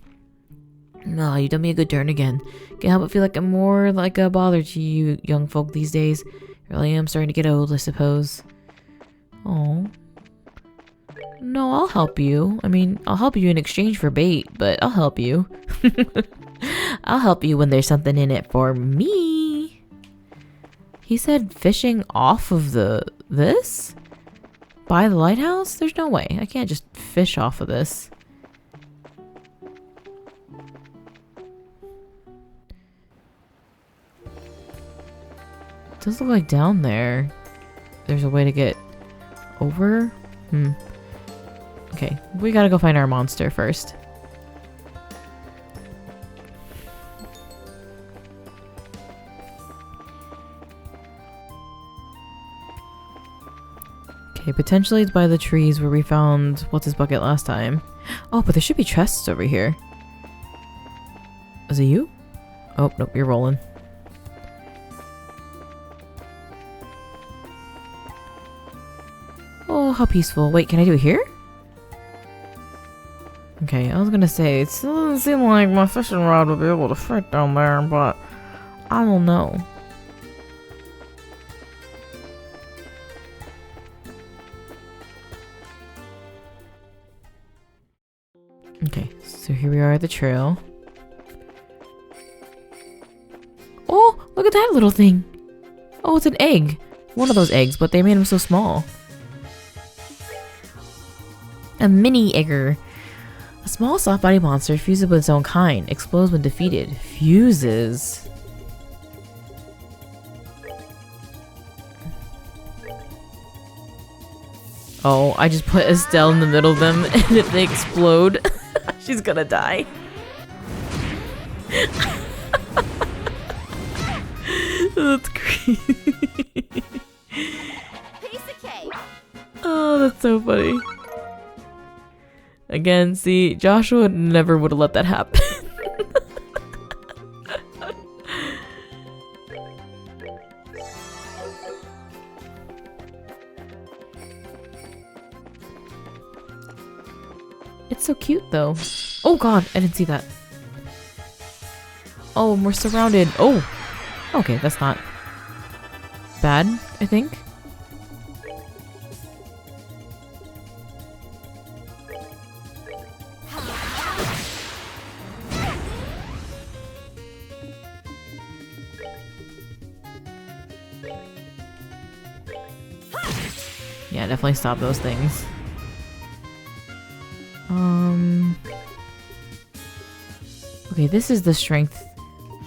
No, you done me a good turn again. Can't help but feel like I'm more like a bother to you young folk these days. Really am starting to get old, I suppose. Oh. No, I'll help you. I mean, I'll help you in exchange for bait, but I'll help you. I'll help you when there's something in it for me. He said fishing off of this? By the lighthouse? There's no way. I can't just fish off of this. It does look like down there there's a way to get over. Okay, we gotta go find our monster first. Okay, potentially it's by the trees where we found what's his bucket last time. Oh, but there should be chests over here. Is it you? Oh, nope, you're rolling. Oh, how peaceful. Wait, can I do it here? Okay, I was gonna say, it still doesn't seem like my fishing rod would be able to fit down there, but I don't know. Okay, so here we are at the trail. Oh, look at that little thing. Oh, it's an egg. One of those eggs, but they made them so small. A mini egger. A small soft-bodied monster fuses with its own kind. Explodes when defeated. Fuses. Oh, I just put Estelle in the middle of them, and if they explode, she's gonna die. That's creepy. Oh, that's so funny. Again, see, Joshua never would have let that happen. It's so cute though. Oh god, I didn't see that. Oh, we're surrounded. Oh! Okay, that's not bad, I think. Yeah, definitely stop those things. Okay, this is the strength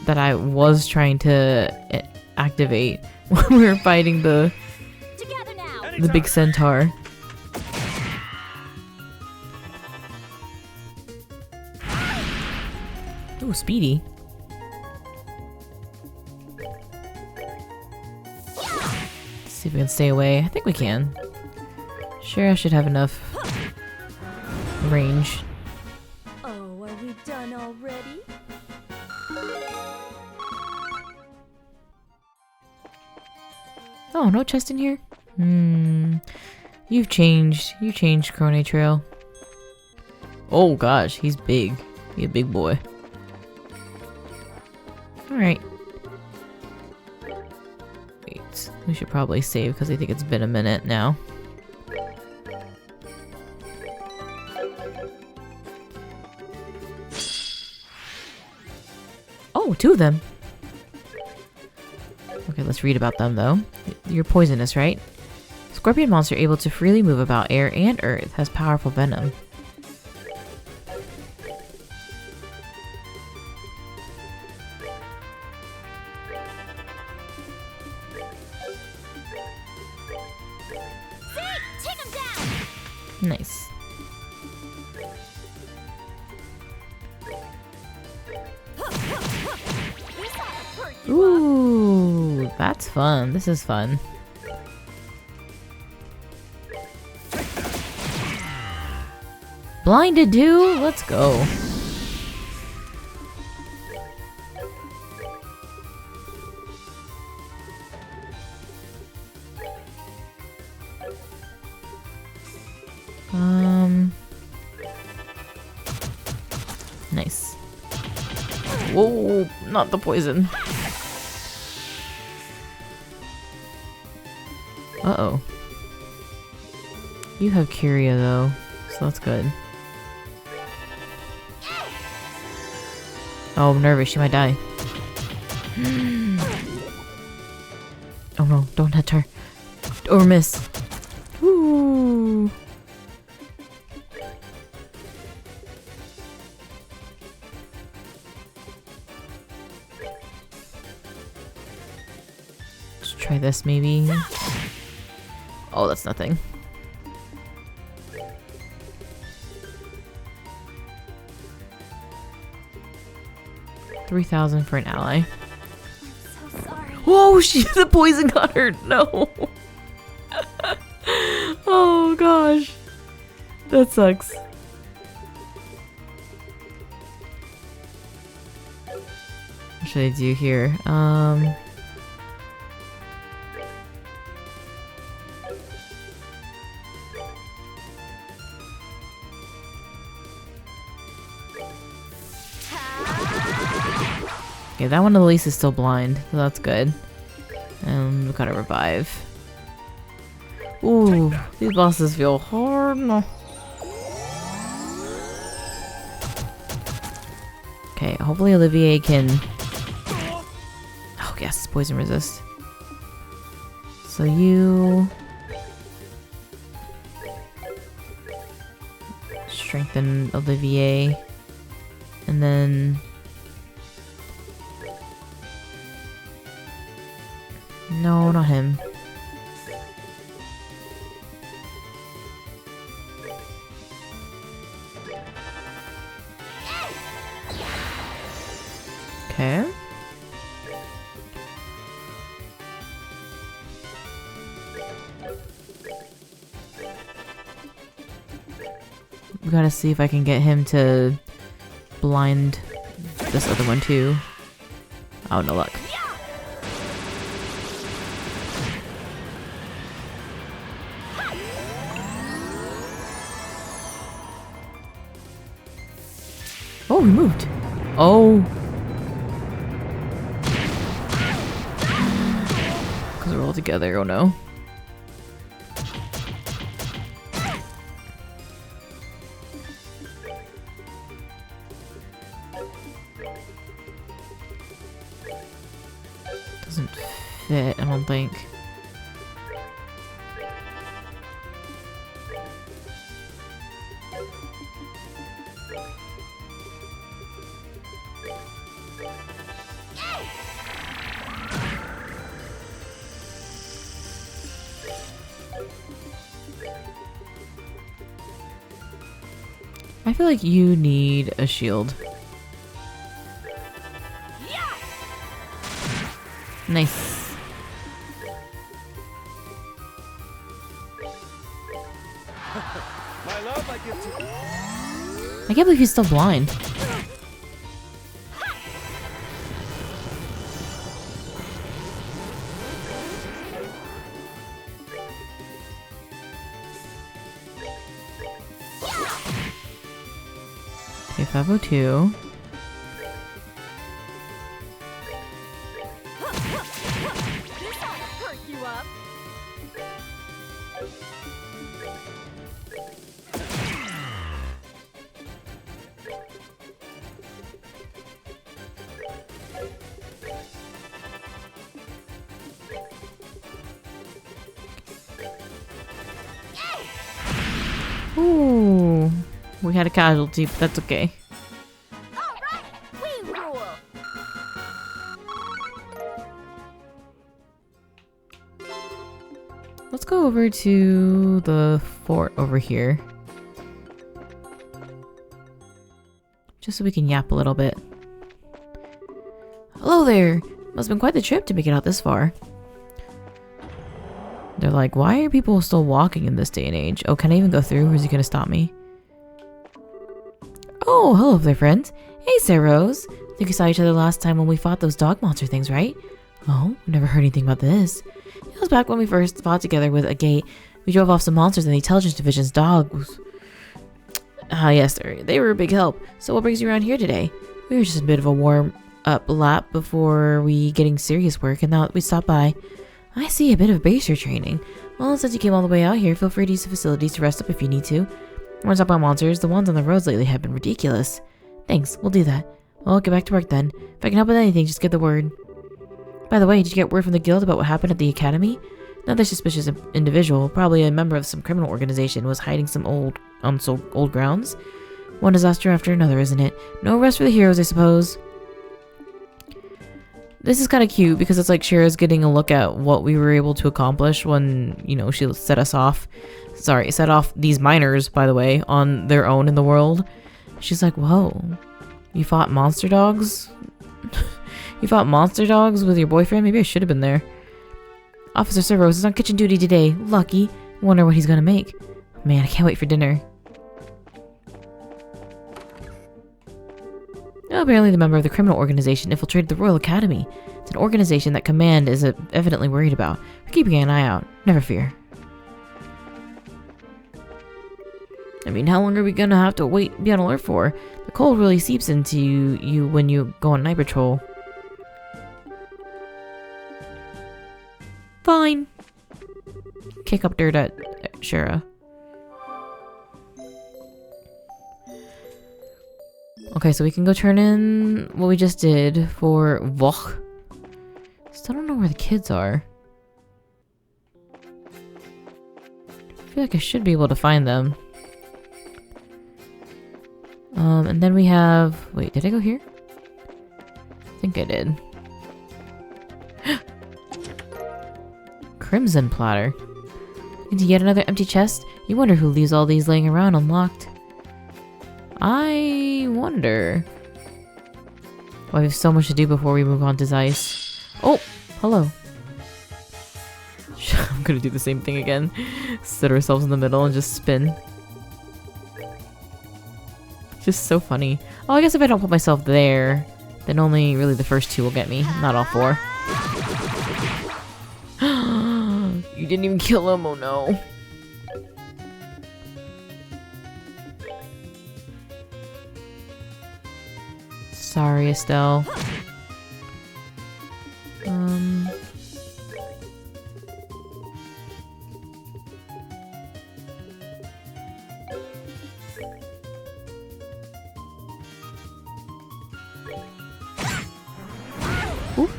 that I was trying to activate when we were fighting the big centaur. Ooh, speedy. Let's see if we can stay away. I think we can. Sure, I should have enough range. Oh, are we done already? Oh, no chest in here? You've changed. You changed, Krone Trail. Oh gosh, he's big. He's a big boy. Alright. Wait, we should probably save because I think it's been a minute now. Oh, two of them. Okay, let's read about them though. You're poisonous, right? Scorpion monster able to freely move about air and earth, has powerful venom. Take him down! Nice. Ooh, that's fun. This is fun. Blinded too? Let's go. Nice. Whoa, not the poison. Uh-oh. You have Curia though, so that's good. Oh, I'm nervous. She might die. Oh no, don't hit her. Or miss. Ooh. Let's try this maybe. Oh, that's nothing. $3,000 for an ally. I'm so sorry. Whoa, the poison got her. No. Oh gosh. That sucks. What should I do here? Okay, that one at least is still blind, so that's good. And we gotta revive. Ooh, these bosses feel hard. No. Okay, hopefully Olivier can... Oh yes, poison resist. So you... strengthen Olivier. And then... No, not him. Okay. We gotta see if I can get him to blind this other one too. Oh, no luck. Oh, he moved. Oh. Because we're all together. Oh no. Doesn't fit, I don't think. I feel like you need a shield. Nice. My love, I give to I can't believe he's still blind. Okay, 502. This ought to perk you up. Ooh, we had a casualty, but that's okay. All right, we rule. Let's go over to the fort over here. Just so we can yap a little bit. Hello there! Must have been quite the trip to make it out this far. They're like, why are people still walking in this day and age? Oh, can I even go through, or is he gonna stop me? Oh, hello there, friends. Hey, Sarahs. I think we saw each other last time when we fought those dog monster things, right? Oh, never heard anything about this. It was back when we first fought together with a gate. We drove off some monsters in the intelligence division's dogs. Ah, yes, they were a big help. So what brings you around here today? We were just a bit of a warm-up lap before we getting serious work, and now we stopped by. I see, a bit of base training. Well, since you came all the way out here, feel free to use the facilities to rest up if you need to. Want to talk about monsters? The ones on the roads lately have been ridiculous. Thanks, we'll do that. Well, get back to work then. If I can help with anything, just give the word. By the way, did you get word from the guild about what happened at the academy? Another suspicious individual, probably a member of some criminal organization, was hiding some old grounds. One disaster after another, isn't it? No rest for the heroes, I suppose. This is kind of cute because it's like Shira's getting a look at what we were able to accomplish when, you know, she set us off. Sorry, set off these miners, by the way, on their own in the world. She's like, whoa, you fought monster dogs? You fought monster dogs with your boyfriend? Maybe I should have been there. Officer Sir Rose is on kitchen duty today. Lucky. Wonder what he's gonna make. Man, I can't wait for dinner. Oh, apparently the member of the criminal organization infiltrated the Royal Academy. It's an organization that Command is evidently worried about. We're keeping an eye out. Never fear. I mean, how long are we gonna have to be on alert for? The cold really seeps into you when you go on night patrol. Fine. Kick up dirt at Shira. Okay, so we can go turn in what we just did for Voch. Still don't know where the kids are. I feel like I should be able to find them. And then we have... Wait, did I go here? I think I did. Crimson platter. Into yet another empty chest? You wonder who leaves all these laying around unlocked. I wonder. Well, we have so much to do before we move on to Zeiss. Oh, hello. I'm gonna do the same thing again. Set ourselves in the middle and just spin. Just so funny. Oh, I guess if I don't put myself there, then only really the first two will get me, not all four. You didn't even kill him, oh no. Sorry, Estelle. Ooh.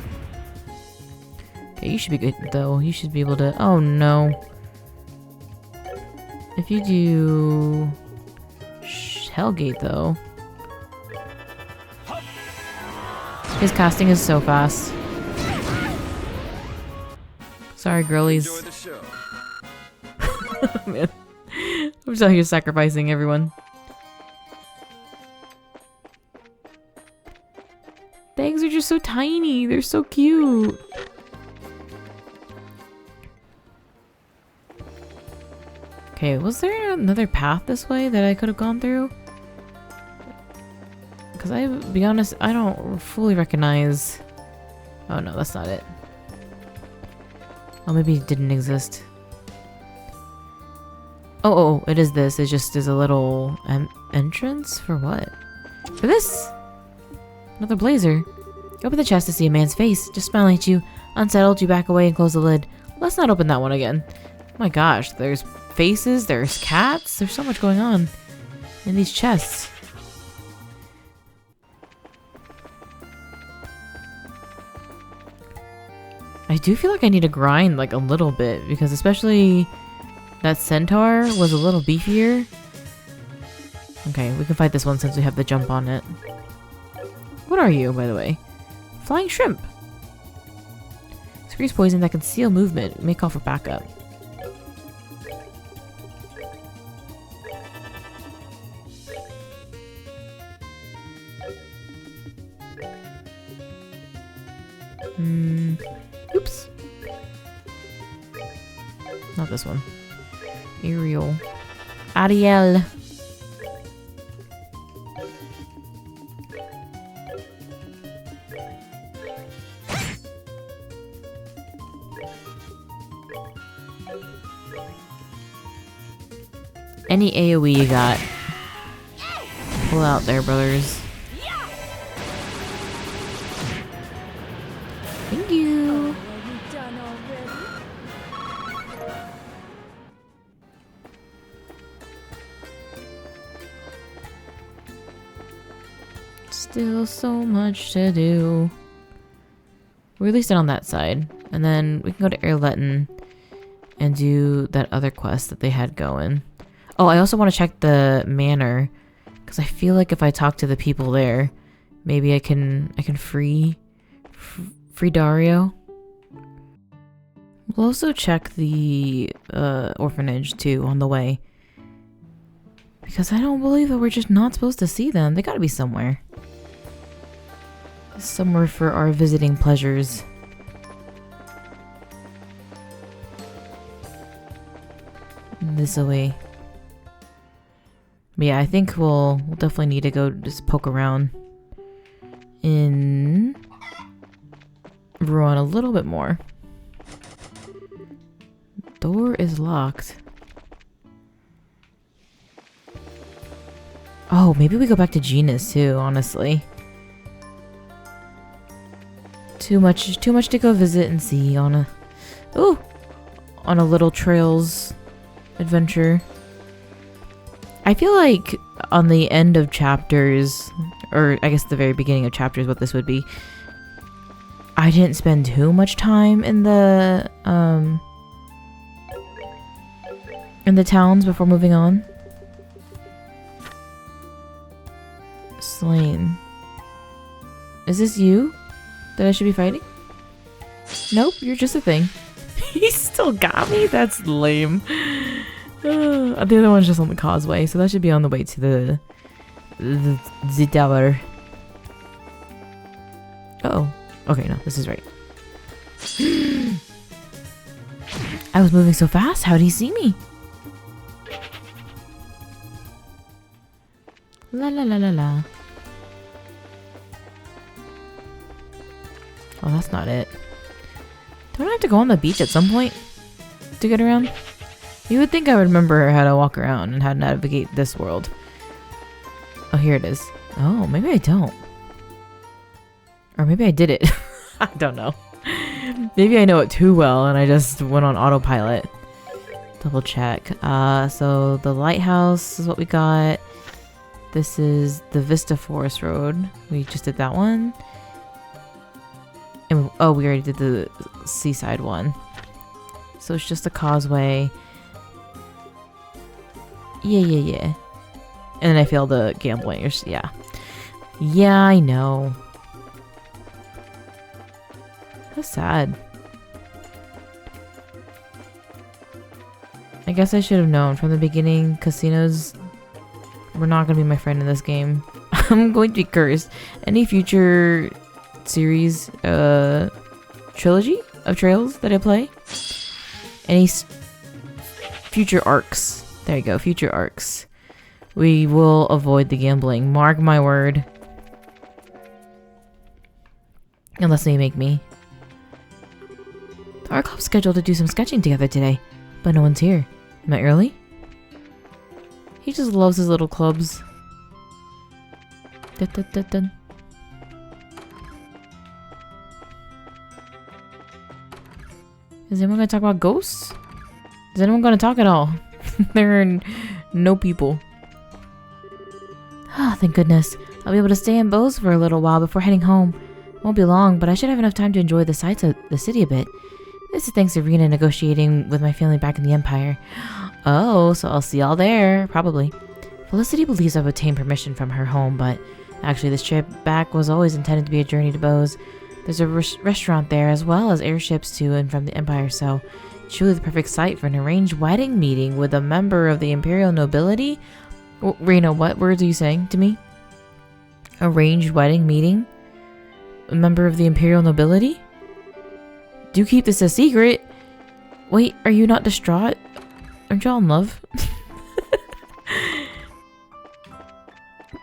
Okay, you should be good though. You should be able to. Oh no. If you do Hellgate though. His casting is so fast. Sorry, girlies. Enjoy the show. Man. I'm just out here sacrificing everyone. The eggs are just so tiny. They're so cute. Okay, was there another path this way that I could have gone through? Because I, to be honest, I don't fully recognize... Oh no, that's not it. Oh, maybe it didn't exist. Oh, it is this. It just is a little entrance? For what? For this! Another blazer. Open the chest to see a man's face, just smiling at you. Unsettled, you back away and close the lid. Let's not open that one again. Oh my gosh, there's faces, there's cats, there's so much going on in these chests. I do feel like I need to grind like a little bit because especially that centaur was a little beefier. Okay, we can fight this one since we have the jump on it. What are you, by the way? Flying shrimp. Screws poison that can seal movement. We may call for backup. Oops. Not this one. Ariel. Ariel. Any AoE you got. Pull out there, brothers. Thank you. Still so much to do. We released it on that side. And then we can go to Erletten and do that other quest that they had going. Oh, I also want to check the manor. Because I feel like if I talk to the people there, maybe I can free Dario. We'll also check the orphanage too on the way. Because I don't believe that we're just not supposed to see them. They gotta be somewhere. Somewhere for our visiting pleasures. This way. But yeah, I think we'll definitely need to go just poke around in Ruan a little bit more. Door is locked. Oh, maybe we go back to Jenis too, honestly. Too much to go visit and see on a little trails adventure. I feel like on the end of chapters, or I guess the very beginning of chapters, what this would be, I didn't spend too much time in the towns before moving on. Slain. Is this you that I should be fighting? Nope, you're just a thing. He still got me? That's lame. The other one's just on the causeway, so that should be on the way to the tower. Uh-oh. Okay, no, this is right. I was moving so fast, how did he see me? La la la la la. Oh, that's not it. Don't I have to go on the beach at some point to get around? You would think I would remember how to walk around and how to navigate this world. Oh, here it is. Oh, maybe I don't. Or maybe I did it. I don't know. Maybe I know it too well and I just went on autopilot. Double check. So the Lighthouse is what we got. This is the Vista Forest Road. We just did that one. And oh, we already did the seaside one. So it's just a causeway. Yeah. And then I failed the gambling. Yeah. Yeah, I know. How sad. I guess I should have known from the beginning. Casinos were not going to be my friend in this game. I'm going to be cursed. Any future series, trilogy of trails that I play, any future arcs, there you go, future arcs, we will avoid the gambling. Mark my word. Unless they make me. Our club's scheduled to do some sketching together today, but no one's here. Am I early? He just loves his little clubs. Dun, dun, dun, dun. Is anyone going to talk about ghosts? Is anyone going to talk at all? There are no people. Ah, thank goodness. I'll be able to stay in Bose for a little while before heading home. Won't be long, but I should have enough time to enjoy the sights of the city a bit. This is thanks to Rena negotiating with my family back in the Empire. Oh, so I'll see y'all there. Probably. Felicity believes I've obtained permission from her home, but actually this trip back was always intended to be a journey to Bose. There's a restaurant there as well as airships to and from the Empire, so truly the perfect site for an arranged wedding meeting with a member of the Imperial nobility. Rena, what words are you saying to me? Arranged wedding meeting? A member of the Imperial nobility? Do keep this a secret. Wait, are you not distraught? Aren't y'all in love?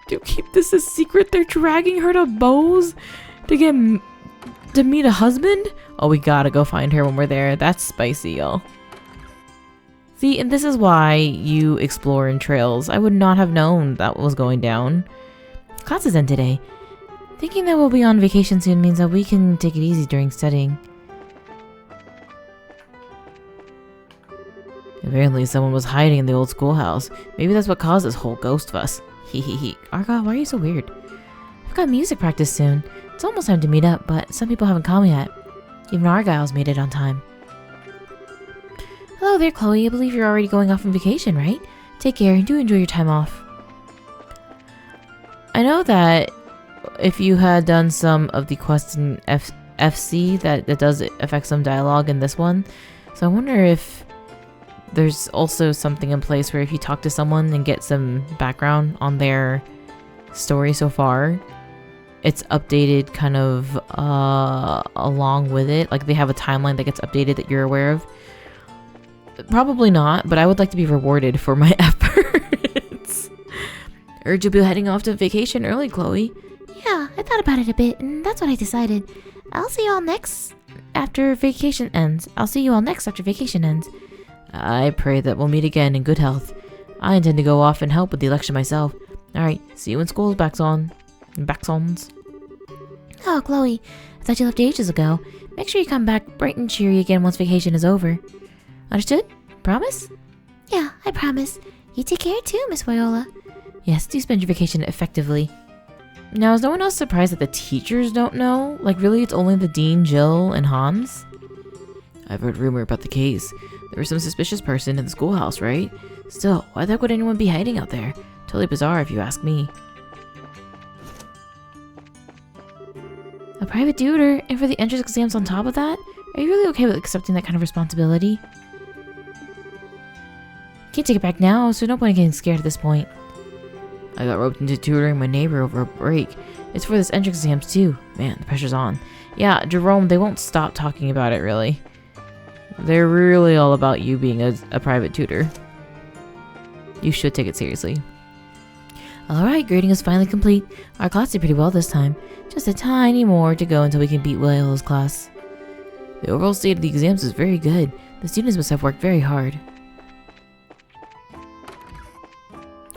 Do keep this a secret? They're dragging her to Bose to meet a husband? Oh, we gotta go find her when we're there. That's spicy, y'all. See, and this is why you explore in trails. I would not have known that was going down. Class is in today. Thinking that we'll be on vacation soon means that we can take it easy during studying. Apparently someone was hiding in the old schoolhouse. Maybe that's what caused this whole ghost fuss. Hee. Argyle, why are you so weird? I've got music practice soon. It's almost time to meet up, but some people haven't called me yet. Even Argyle's made it on time. Hello there, Chloe. I believe you're already going off on vacation, right? Take care and do enjoy your time off. I know that if you had done some of the quests in FC, that does affect some dialogue in this one. So I wonder if there's also something in place where if you talk to someone and get some background on their story so far, it's updated kind of along with it. Like they have a timeline that gets updated that you're aware of. Probably not, but I would like to be rewarded for my efforts. Urge you'll be heading off to vacation early, Chloe. Yeah, I thought about it a bit, and that's what I decided. I'll see you all next after vacation ends. I pray that we'll meet again in good health. I intend to go off and help with the election myself. Alright, see you when school's back on. Oh, Chloe, I thought you left ages ago. Make sure you come back bright and cheery again once vacation is over. Understood? Promise? Yeah, I promise. You take care too, Miss Viola. Yes, do spend your vacation effectively. Now, is no one else surprised that the teachers don't know? Like, really, it's only the Dean, Jill, and Hans? I've heard rumor about the case. There was some suspicious person in the schoolhouse, right? Still, why the heck would anyone be hiding out there? Totally bizarre if you ask me. A private tutor, and for the entrance exams on top of that? Are you really okay with accepting that kind of responsibility? Can't take it back now, so no point in getting scared at this point. I got roped into tutoring my neighbor over a break. It's for this entrance exams too. Man, the pressure's on. Yeah, Jerome, they won't stop talking about it, really. They're really all about you being a private tutor. You should take it seriously. Alright, grading is finally complete. Our class did pretty well this time. Just a tiny more to go until we can beat Will's class. The overall state of the exams is very good. The students must have worked very hard.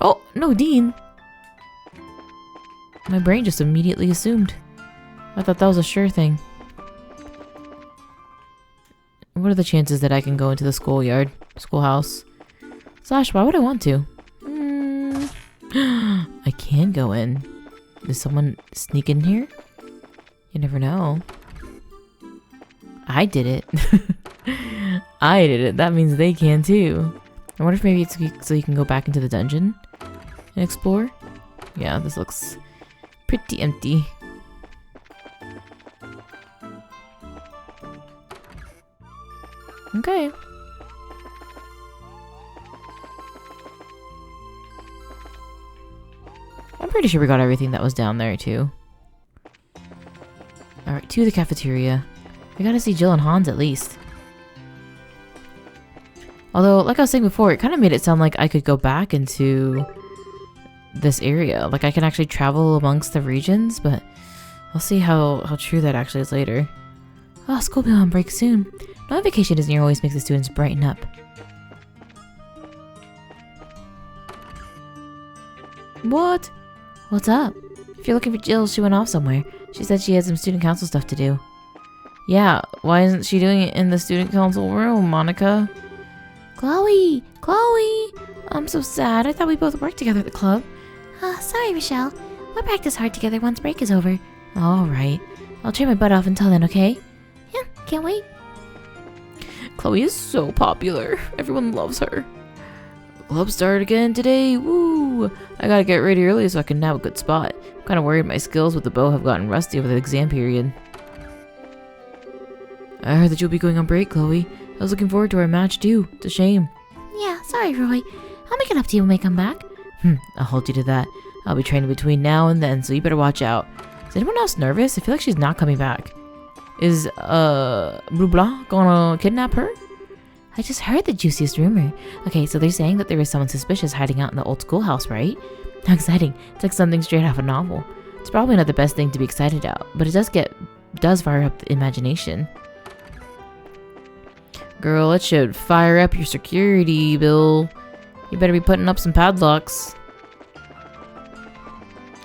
Oh, no, Dean! My brain just immediately assumed. I thought that was a sure thing. What are the chances that I can go into the schoolhouse? Slash, why would I want to? I can go in. Does someone sneak in here? You never know. I did it. I did it. That means they can too. I wonder if maybe it's so you can go back into the dungeon and explore. Yeah, this looks pretty empty. Okay. I'm pretty sure we got everything that was down there too. Alright, to the cafeteria. We gotta see Jill and Hans at least. Although, like I was saying before, it kind of made it sound like I could go back into this area. Like I can actually travel amongst the regions, but I'll see how true that actually is later. Oh, school will be on break soon. No vacation is near always makes the students brighten up. What? What's up? If you're looking for Jill, she went off somewhere. She said she had some student council stuff to do. Yeah, why isn't she doing it in the student council room, Monica? Chloe! Chloe! I'm so sad. I thought we both worked together at the club. Sorry, Rochelle. We'll practice hard together once break is over. Alright. I'll train my butt off until then, okay? Yeah, can't wait. Chloe is so popular. Everyone loves her. Club started again today. Woo! I gotta get ready early so I can nab a good spot. I'm kinda worried my skills with the bow have gotten rusty over the exam period. I heard that you'll be going on break, Chloe. I was looking forward to our match too. It's a shame. Yeah, sorry, Roy. I'll make it up to you when we come back. I'll hold you to that. I'll be training between now and then, so you better watch out. Is anyone else nervous? I feel like she's not coming back. Is, Blue Blah gonna kidnap her? I just heard the juiciest rumor. Okay, so they're saying that there is someone suspicious hiding out in the old schoolhouse, right? How exciting. It's like something straight out of a novel. It's probably not the best thing to be excited about, but it does fire up the imagination. Girl, it should fire up your security, Bill. You better be putting up some padlocks.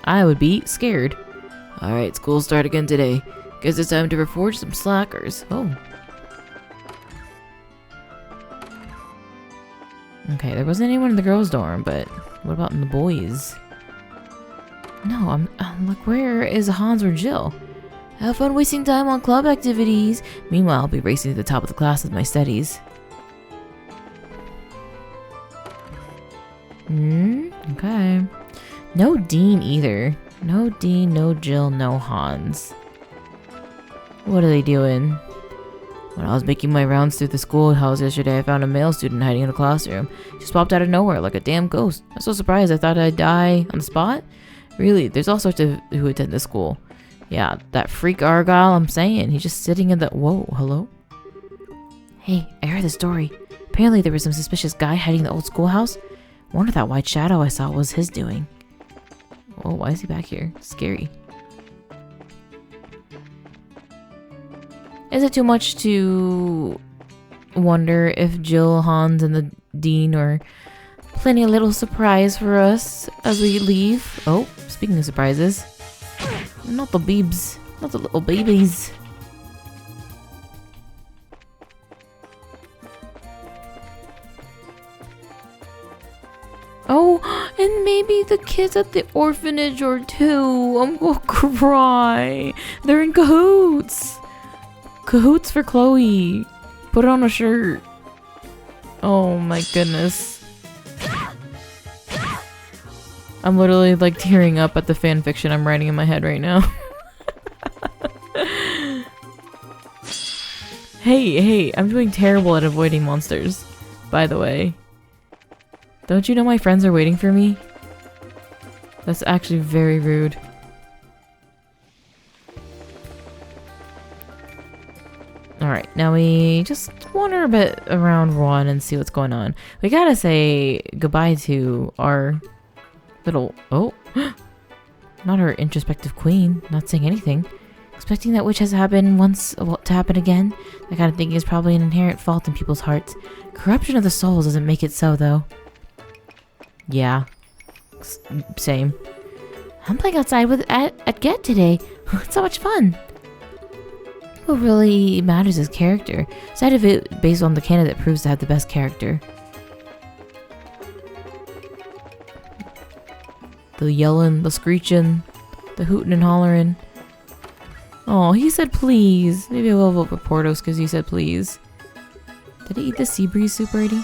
I would be scared. Alright, school start again today. Guess it's time to reforge some slackers. Oh. Okay, there wasn't anyone in the girls' dorm, but what about in the boys'? No, I'm like, where is Hans or Jill? Have fun wasting time on club activities. Meanwhile, I'll be racing to the top of the class with my studies. Okay. No Dean either. No Dean, no Jill, no Hans. What are they doing? When I was making my rounds through the schoolhouse yesterday, I found a male student hiding in a classroom. He just popped out of nowhere like a damn ghost. I was so surprised I thought I'd die on the spot. Really, there's all sorts of who attend this school. Yeah, that freak Argyle, I'm saying. He's just sitting in the... Whoa, hello? Hey, I heard the story. Apparently there was some suspicious guy hiding in the old schoolhouse. I wonder if that white shadow I saw was his doing. Oh, why is he back here? Scary. Is it too much to wonder if Jill, Hans, and the Dean are planning a little surprise for us as we leave? Oh, speaking of surprises. Not the beebs. Not the little babies. Oh, and maybe the kids at the orphanage or two. I'm gonna cry. They're in cahoots. Cahoots for Chloe. Put on a shirt. Oh my goodness. I'm literally like tearing up at the fan fiction I'm writing in my head right now. Hey, I'm doing terrible at avoiding monsters, by the way. Don't you know my friends are waiting for me? That's actually very rude. Alright, now we just wander a bit around Ruan and see what's going on. We gotta say goodbye to our Little, oh, not her introspective queen, not saying anything. Expecting that which has happened once to happen again. That kind of thinking is probably an inherent fault in people's hearts. Corruption of the souls doesn't make it so, though. Yeah. Same. I'm playing outside at Get today. It's so much fun. What really matters is character. Side of it based on the candidate proves to have the best character. The yelling, the screeching, the hooting and hollering. Oh, he said please. Maybe I will vote for Portos because he said please. Did he eat the sea breeze soup already?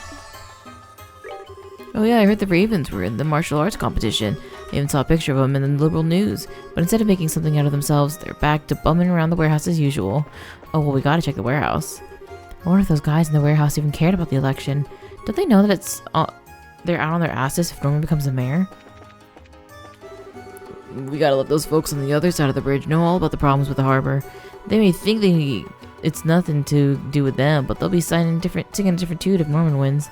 Oh yeah, I heard the Ravens were in the martial arts competition. I even saw a picture of them in the liberal news. But instead of making something out of themselves, they're back to bumming around the warehouse as usual. Oh, well, we gotta check the warehouse. I wonder if those guys in the warehouse even cared about the election. Don't they know that it's they're out on their asses if Norman becomes the mayor? We gotta let those folks on the other side of the bridge know all about the problems with the harbor. They may think it's nothing to do with them, but they'll be singing a different tune if Norman wins.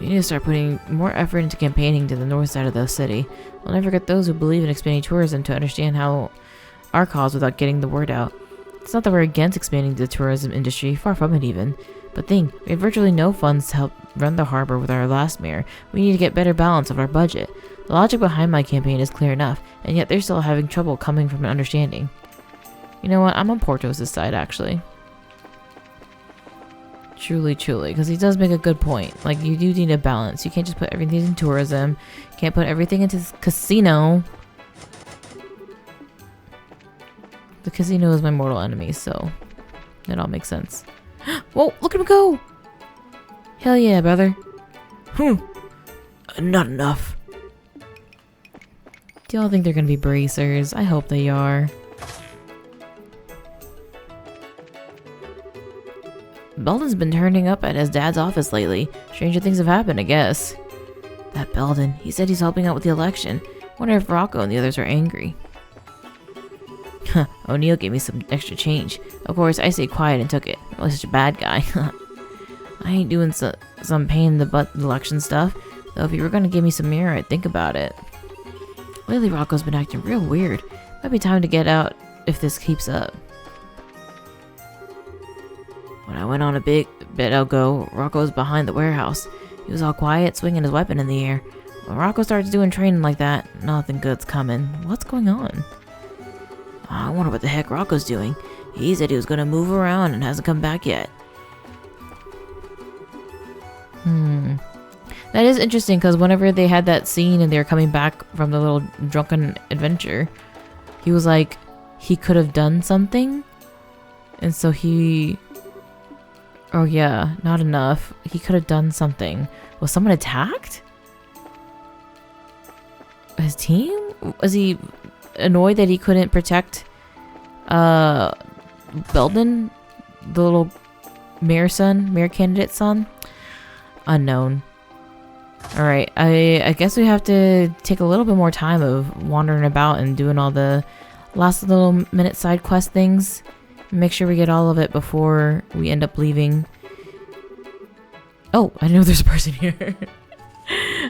You need to start putting more effort into campaigning to the north side of the city. We'll never get those who believe in expanding tourism to understand how our cause without getting the word out. It's not that we're against expanding the tourism industry, far from it even. But think, we had virtually no funds to help run the harbor with our last mayor. We need to get better balance of our budget. The logic behind my campaign is clear enough, and yet they're still having trouble coming from an understanding. You know what? I'm on Portos' side, actually. Truly, because he does make a good point. Like, you do need a balance. You can't just put everything in tourism. You can't put everything into this casino. The casino is my mortal enemy, so it all makes sense. Whoa, look at him go! Hell yeah, brother. Not enough. Do y'all think they're gonna be bracers? I hope they are. Belden's been turning up at his dad's office lately. Stranger things have happened, I guess. That Belden, he said he's helping out with the election. Wonder if Rocco and the others are angry. O'Neill gave me some extra change. Of course, I stayed quiet and took it. I'm really such a bad guy. I ain't doing some pain in the butt election stuff. Though if you were gonna give me some mirror, I'd think about it. Lately, Rocco's been acting real weird. Might be time to get out if this keeps up. When I went on a bit ago, Rocco was behind the warehouse. He was all quiet, swinging his weapon in the air. When Rocco starts doing training like that, nothing good's coming. What's going on? I wonder what the heck Rocco's doing. He said he was gonna move around and hasn't come back yet. That is interesting because whenever they had that scene and they were coming back from the little drunken adventure, he was like, he could have done something. And so he... Oh yeah, not enough. He could have done something. Was someone attacked? His team? Was he annoyed that he couldn't protect Belden? The little mayor candidate son? Unknown. Alright, I guess we have to take a little bit more time of wandering about and doing all the last little minute side quest things. Make sure we get all of it before we end up leaving. Oh, I didn't know there's a person here.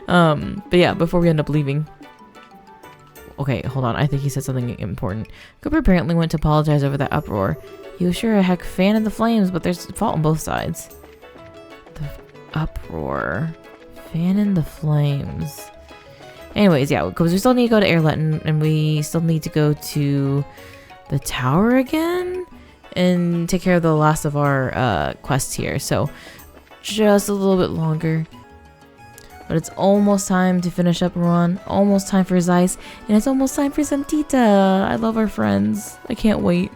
But yeah, before we end up leaving. Okay, hold on. I think he said something important. Cooper apparently went to apologize over that uproar. He was sure a heck fanning the flames, but there's fault on both sides. The uproar. Fanning the flames. Anyways, yeah, because we still need to go to Airlet and we still need to go to the tower again and take care of the last of our quests here. So just a little bit longer. But it's almost time to finish up Ruan. Almost time for Zeiss. And it's almost time for Santita. I love our friends. I can't wait.